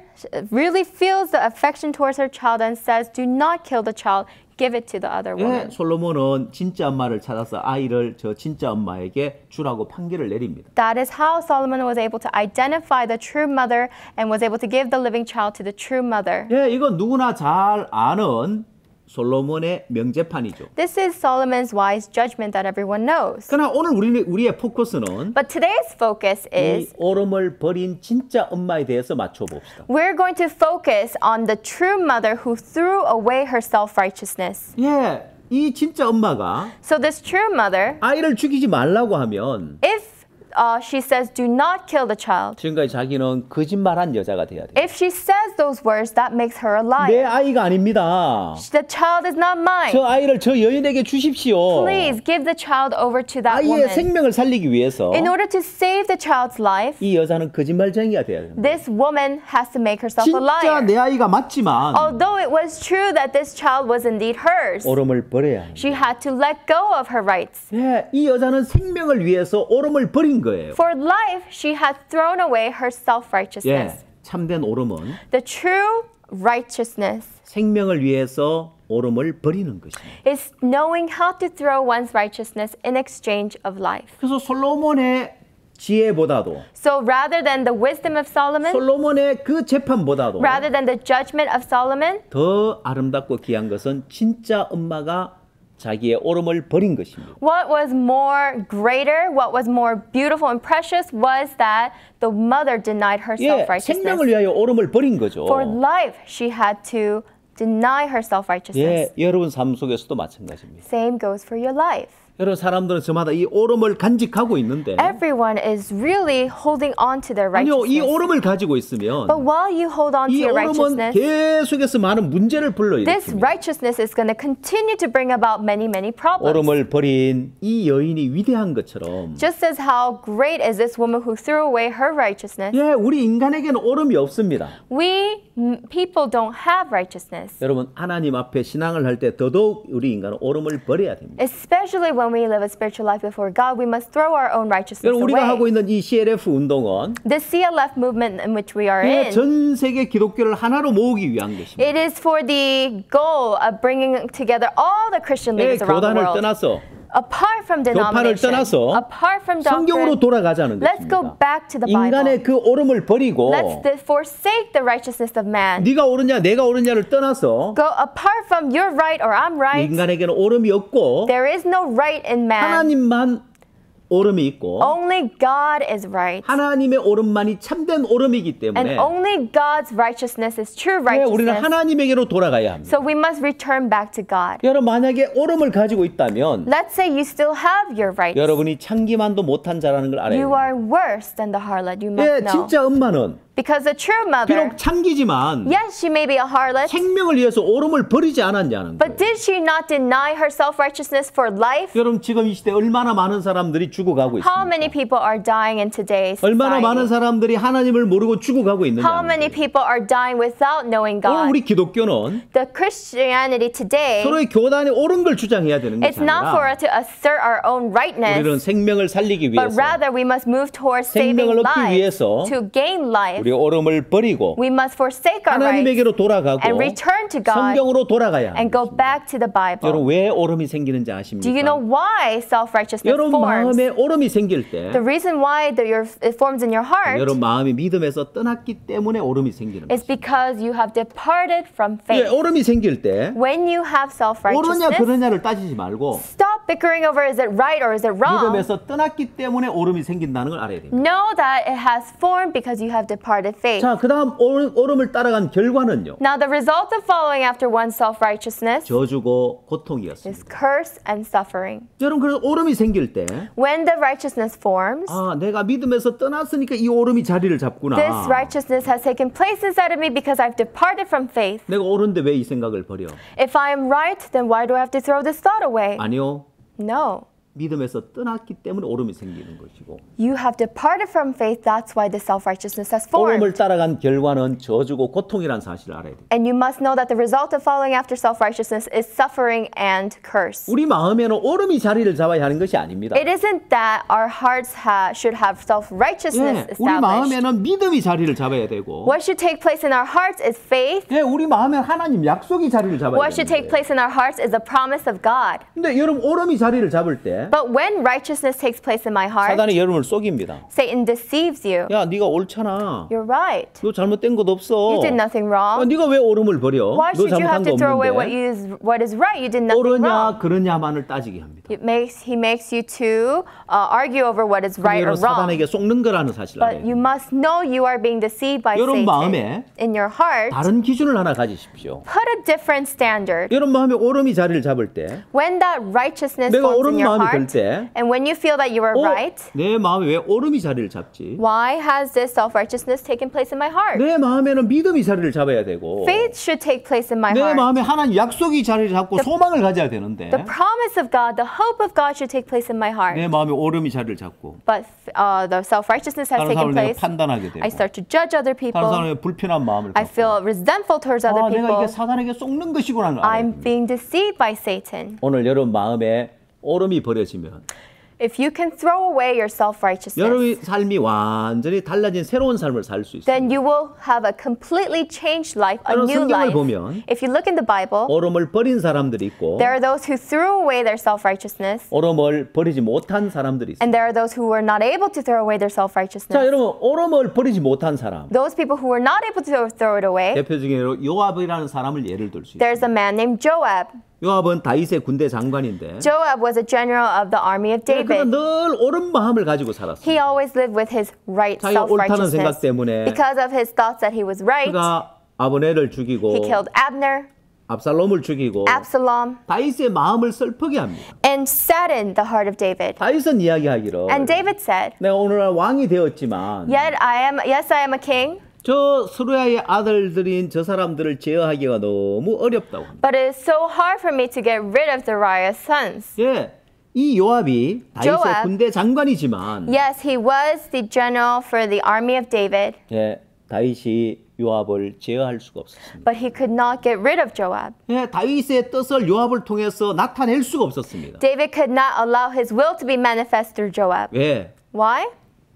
really feels the affection towards her child and says, do not kill the child, give it to the other 예, woman. 솔로몬은 진짜 엄마를 찾아서 아이를 저 진짜 엄마에게 주라고 판결을 내립니다. That is how Solomon was able to identify the true mother and was able to give the living child to the true mother. 예, 이건 누구나 잘 아는 솔로몬의 명재판이죠. This is Solomon's wise judgment that everyone knows. 그러나 오늘 우리의 포커스는 But today's focus 이 is 오름을 버린 진짜 엄마에 대해서 맞춰봅시다. we're going to focus on the true mother who threw away her self-righteousness. 예, 이 진짜 엄마가 So this true mother, 아이를 죽이지 말라고 하면 if she says, do not kill the child, 지금까지 자기는 거짓말한 여자가 돼야 돼. if she says those words, that makes her a 내 liar. 아이가 아닙니다. The child is not mine. 저 아이를 저 여인에게 주십시오. Please give the child over to that 아이의 woman. 생명을 살리기 위해서 In order to save the child's life, 이 여자는 거짓말쟁이가 돼야 됩니다. this woman has to make herself a 진짜 liar. 내 아이가 맞지만 Although it was true that this child was indeed hers, 오름을 버려야 합니다. she had to let go of her rights. 예, 이 여자는 생명을 위해서 오름을 버린 거예요. For life, she had thrown away her 예, self-righteousness. 참된 오름은 The true righteousness 생명을 위해서 오름을 버리는 것입니다. is knowing how to throw one's righteousness in exchange of life. 그래서 솔로몬의 지혜보다도 So rather than the wisdom of Solomon, 솔로몬의 그 재판보다도 rather than the judgment of Solomon, 더 아름답고 귀한 것은 진짜 엄마가 자기의 오름을 버린 것입니다. what was more greater, what was more beautiful and precious was that the mother denied her 예, 생명을 self-righteousness. 위하여 오름을 버린 거죠. For life, she had to deny her self-righteousness. 예, 여러분 삶 속에서도 마찬가지입니다. Same goes for your life. 여러분 사람들은 저마다 이 오름을 간직하고 있는데 Everyone is really holding on to their 아니요, 이 righteousness. 오름을 가지고 있으면 But while you hold on to 이 your 오름은 righteousness, 계속해서 많은 문제를 this 불러일으킵니다. righteousness is going to continue to bring about many, many problems. 오름을 버린 이 여인이 위대한 것처럼 Just as how great is this woman who threw away her righteousness, 예, 우리 인간에게는 오름이 없습니다. people don't have righteousness. 여러분 하나님 앞에 신앙을 할 때 더더욱 우리 인간은 오름을 버려야 됩니다. Especially when we live a spiritual life before God, we must throw our own righteousness 여러분 우리가 하고 away. 있는 이 CLF 운동은 The CLF movement in which we are 예, in, 전 세계 기독교를 하나로 모으기 위한 것입니다. it is for the goal of bringing together all the Christian 예, leaders around the 교단을 world. 떠나서 Apart from 교파를 denomination, 떠나서 apart from 성경으로 doctrine, 돌아가자는 let's go 것입니다. back to the Bible. 인간의 그 오름을 버리고 Let's forsake the righteousness of man. 네가 옳으냐 내가 옳으냐를 떠나서 Go apart from you're right or I'm right. 인간에게는 오름이 없고 There is no right in man. 하나님만 오름이 있고 Only God is right. 하나님의 오름만이 참된 오름이기 And 때문에 only God's righteousness is true 예, 우리는 righteousness. 하나님에게로 돌아가야 합니다. So we must return back to God. 여러분 만약에 오름을 가지고 있다면 Let's say you still have your rights. 여러분이 창기만도 못한 자라는 걸 알아야 You 돼요. are worse than the harlot. You must 예, know. 진짜 엄마는 Because the true mother, 비록 창기지만 yes, she may be a harlot, 생명을 위해서 오름을 버리지 않았냐는 거예요. but did she not deny her self-righteousness for life? 여러분 지금 이 시대 얼마나 많은 사람들이 죽어가고 How 있습니까? many people are dying in today's 얼마나 많은 society? 사람들이 하나님을 모르고 죽어가고 있느냐. How many people are dying without knowing 오늘 God? 우리 기독교는 The Christianity today, 서로의 교단의 옳은 걸 주장해야 되는 it's 것이 not for 아니라 us to assert our own 우리는 rightness, 생명을 살리기 but 위해서 rather we must move towards saving 생명을 얻기 lives, 위해서 to gain life. 우리 오름을 버리고 We must forsake our rights 하나님에게로 돌아가고 and return to God 성경으로 돌아가야 and 합니다. go back to the Bible. 여러분 왜 오름이 생기는지 Do you know 아십니까? why self-righteousness 여러분 forms? 마음에 오름이 생길 때 The reason why it forms in your heart 여러분 마음이 믿음에서 떠났기 때문에 오름이 생기는 is 거예요. because you have departed from 예, faith. 오름이 생길 때 When you have 옳으냐 self-righteousness, 그러냐를 따지지 말고 stop bickering over is it right or is it wrong. 믿음에서 떠났기 때문에 오름이 생긴다는 걸 알아야 됩니다. Know that it has formed because you have departed faith. 자, 그다음 오름을 따라간 결과는요. Now the result of following after one's self-righteousness 저주고 is 고통이었습니다. curse and suffering. 여러분 그래서 오름이 생길 때 When the righteousness forms, 아, 내가 믿음에서 떠났으니까 이 오름이 자리를 잡구나. this righteousness has taken place inside of me because I've departed from faith. 내가 옳은데 왜 이 생각을 버려? If I am right, then why do I have to throw this thought away? 아니요. No. 믿음에서 떠났기 때문에 오름이 생기는 것이고 You have departed from faith, that's why the self-righteousness has 오름을 formed. 따라간 결과는 저주고 고통이라는 사실을 알아야 돼요. And you must know that the result of following after self-righteousness is suffering and curse. 우리 마음에는 오름이 자리를 잡아야 하는 것이 아닙니다. It isn't that our hearts should have self-righteousness 예, 우리 established. 마음에는 믿음이 자리를 잡아야 되고 What should take place in our hearts is faith. 예, 우리 마음에 하나님 약속이 자리를 잡아야 What should 되는 take 거예요. place in our hearts is the promise of God. 근데 여러분 오름이 자리를 잡을 때 But when righteousness takes place in my heart, 사단이 여러분을 속입니다. Satan deceives you. 야, 네가 옳잖아. You're right. 너 잘못된 것 없어. You did nothing 야, wrong. 네가 왜 오름을 버려? Why 너 should you 잘못한 have 거 to throw away 없는데. what is right? You did nothing 옳으냐 wrong. 그러냐만을 따지게 합니다. He makes you to argue over what is right or 여러분 wrong. 사단에게 속는 거라는 사실을 알아야 But you 돼요. must know you are being deceived by 여러분 Satan. 마음에 In your heart, 다른 기준을 하나 가지십시오. put a different standard. 여러분 마음에 오름이 자리를 잡을 때 When that righteousness 내가 forms 옳은 in your 마음이 들 heart, 때 and when you feel that you are right, 내 마음에 왜 오름이 자리를 잡지? why has this self-righteousness taken place in my heart? 내 마음에는 믿음이 자리를 잡아야 되고 Faith should take place in my 내 heart. 마음에 하나님 약속이 자리를 잡고 소망을 가져야 되는데 The promise of God, the hope of God should take place in my heart. 내 마음에 오름이 자리를 잡고 But the self-righteousness has 다른 taken 사람을 내가 place. 판단하게 되고 I start to judge other 다른 people. 사람에게 불편한 마음을 I 갖고 feel resentful towards other 아, 내가 이게 people. 사단에게 속는 것이구나를 알아야 I'm 됩니다. being deceived by Satan. 오늘 여러분 마음에 오름이 버려지면 If you can throw away your self-righteousness, 여러분의 삶이 완전히 달라진 새로운 삶을 살 수 있습니다. then you will have a completely changed life, a 여러분 new 성경을 life. 보면 If you look in the Bible, 오름을 버린 사람들이 있고 there are those who threw away their self-righteousness, 오름을 버리지 못한 사람들이 있습니다. and there are those who were not able to throw away their 자, self-righteousness. 여러분 오름을 버리지 못한 사람 Those people who were not able to throw it away, 대표적으로 요압이라는 사람을 예를 들 수 there's 있습니다. a man named Joab. 요압은 다윗의 군대 장관인데 Joab was a general of the army of 그는 David. 늘 옳은 마음을 가지고 He 살았습니다. always lived with his right 자기가 옳다는 생각 self-righteousness. 때문에 Because of his thoughts that he was right, 그가 아브넬을 죽이고 he killed Abner. 압살롬을 죽이고 Absalom 다윗의 마음을 슬프게 합니다. and saddened the heart of David. 다윗은 이야기하기를 And David said, 내가 오늘날 왕이 되었지만 Yet I am a king, 저 스루야의 아들들인 저 사람들을 제어하기가 너무 어렵다고 합니다. but it is so hard for me to get rid of Uriah's sons. 예, 이 요압이 다윗의 조압. 군대 장관이지만 Yes, he was the general for the army of David, 예, 다윗이 요압을 제어할 수가 없었습니다. but he could not get rid of Joab. 예, 다윗의 뜻을 요압을 통해서 나타낼 수가 없었습니다. David could not allow his will to be manifest through Joab. 왜? Why?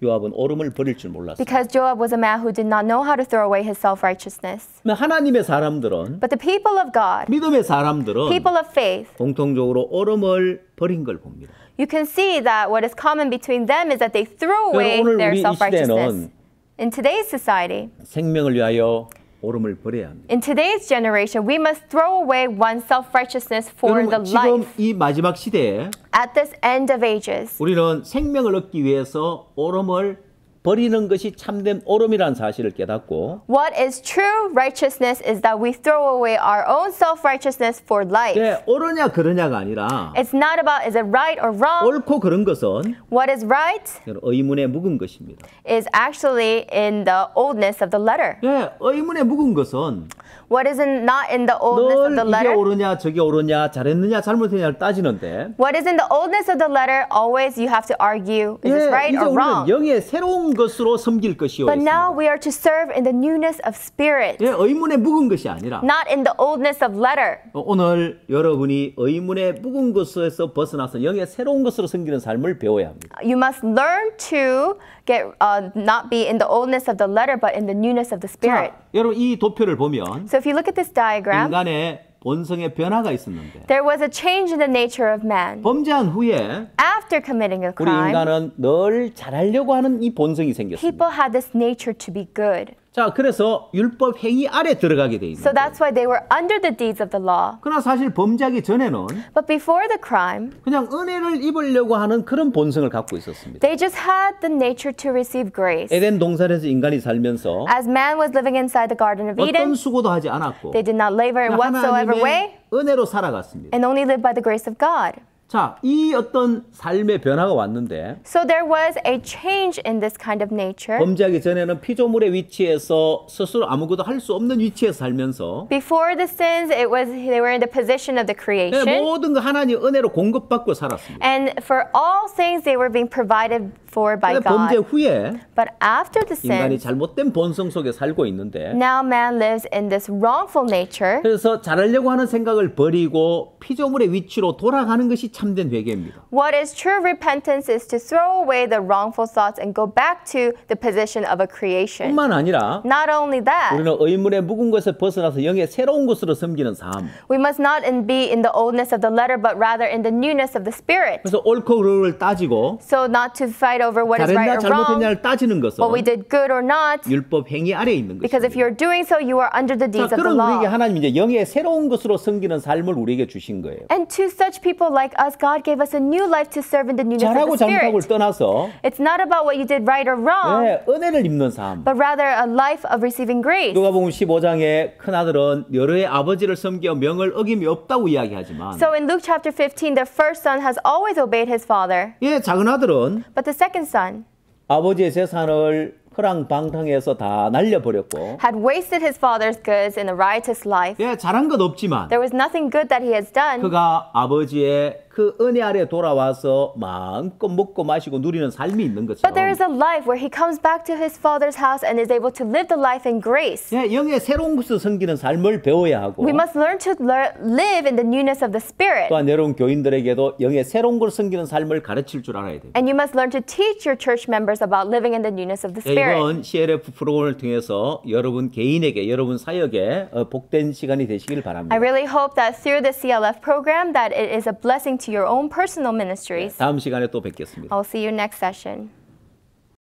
요압은 오름을 버릴 줄 몰랐어요. Because Joab was a man who did not know how to throw away his self-righteousness. 하나님의 사람들은 But the people of God, 믿음의 사람들은 people of faith, 공통적으로 오름을 버린 걸 봅니다. you can see that what is common between them is that they threw away 오늘 their 우리 이 self-righteousness. 시대는 In today's society, 생명을 위하여 오름을 버려야 합니다. in today's generation, we must throw away one's self-righteousness for the 여러분, 지금 life. 이 마지막 시대에 At this end of ages, 우리는 생명을 얻기 위해서 오름을 버리는 것이 참된 오름이라는 사실을 깨닫고 what is true righteousness is that we throw away our own self-righteousness for life. 예, 옳으냐 그러냐가 아니라 It's not about is it right or wrong. 옳고 그런 것은 What is right 의문에 묵은 것입니다. is actually in the oldness of the letter. 예, 의문에 묵은 것은 What is not in the oldness of 늘 the 이게 letter? 옳으냐 저게 옳으냐 잘했느냐 잘못했느냐를 따지는데 What is in the oldness of the letter? Always you have to argue, is this right 이제 or 우리는 wrong? 영의 새로운 것으로 섬길 것이요 But now 있습니다. we are to serve in the newness of spirit, 예, 의문에 묵은 것이 아니라 not in the oldness of letter. 오늘 여러분이 의문에 묵은 것에서 벗어나서 영의 새로운 것으로 섬기는 삶을 배워야 합니다. You must learn to get not be in the oldness of the letter, but in the newness of the spirit. 자, 여러분 이 도표를 보면 So if you look at this diagram, 인간의 본성의 변화가 있었는데 there was a change in the nature of man. 범죄한 후에 After committing a 우리 crime, 인간은 늘 잘하려고 하는 이 본성이 생겼습니다. people had this nature to be good. 자, 그래서 율법 행위 아래 들어가게 돼 So 있는데 that's why they were under the deeds of the law. 그러나 사실 범죄하기 전에는 But before the crime, 그냥 은혜를 입으려고 하는 그런 본성을 갖고 있었습니다. they just had the nature to receive grace. 에덴 동산에서 인간이 살면서 As man was living inside the Garden of 어떤 Eden, 수고도 하지 않았고 they did not labor in whatsoever way 하나님의 은혜로 살아갔습니다. and only lived by the grace of God. 자, 이 어떤 삶의 변화가 왔는데 So there was a change in this kind of nature. 범죄하기 전에는 피조물의 위치에서 스스로 아무것도 할 수 없는 위치에서 살면서 Before the sins, they were in the position of the creation. 모든 거 하나님 은혜로 공급받고 살았습니다. And for all things, they were being provided for by 근데 범죄 God. 후에 But after the 인간이 sin, 잘못된 본성 속에 살고 있는데 now man lives in this wrongful nature. 그래서 잘하려고 하는 생각을 버리고 피조물의 위치로 돌아가는 것이 참된 회개입니다. What is true repentance is to throw away the wrongful thoughts and go back to the position of a creation. 뿐만 아니라 Not only that, 우리는 의문에 묵은 것에 벗어나서 영의 새로운 것으로 섬기는 삶. we must not be in the oldness of the letter, but rather in the newness of the spirit. 그래서 옳고 그르를 따지고 So not to fight over what is right 잘했냐 or wrong, 잘못했냐를 따지는 것은 what we did good or not, 율법 행위 아래에 있는 because if 것입니다. you're doing so, you are under the 자, deeds of the 그런 우리에게 law. 하나님이 이제 영의 새로운 것으로 섬기는 삶을 우리에게 주신 거예요. And to such people like us, God gave us a new life to serve in the newness of 잘하고 the 잘못하고를 spirit. 떠나서 It's not about what you did right or wrong, 은혜를 입는 삶. but rather a life of receiving grace. 누가복음 15장에 큰아들은 여러의 아버지를 섬겨 명을 어김이 없다고 이야기하지만 So in Luke chapter 15, the first son has always obeyed his father, 작은 아들은 but the second son 아버지의 재산을 허랑방탕해서 다 날려버렸고 had wasted his father's goods in a riotous life. 잘한 것 없지만 There was nothing good that he has done, 그가 아버지의 그 은혜 아래 돌아와서 마음껏 먹고 마시고 누리는 삶이 있는 but there 것처럼 is a life where he comes back to his father's house and is able to live the life in grace. 영의 새로운 것을 섬기는 삶을 배워야 하고 We must learn to live in the newness of the spirit. 또한 여러분 교인들에게도 영의 새로운 걸 섬기는 삶을 가르칠 줄 알아야 돼요. And you must learn to teach your church members about living in the newness of the spirit. 이번 CLF 프로그램을 통해서 여러분 개인에게 여러분 사역에 복된 시간이 되시길 바랍니다. I really hope that through the CLF program that it is a blessing to your own personal ministries. 다음 시간에 또 뵙겠습니다. I'll see you next session.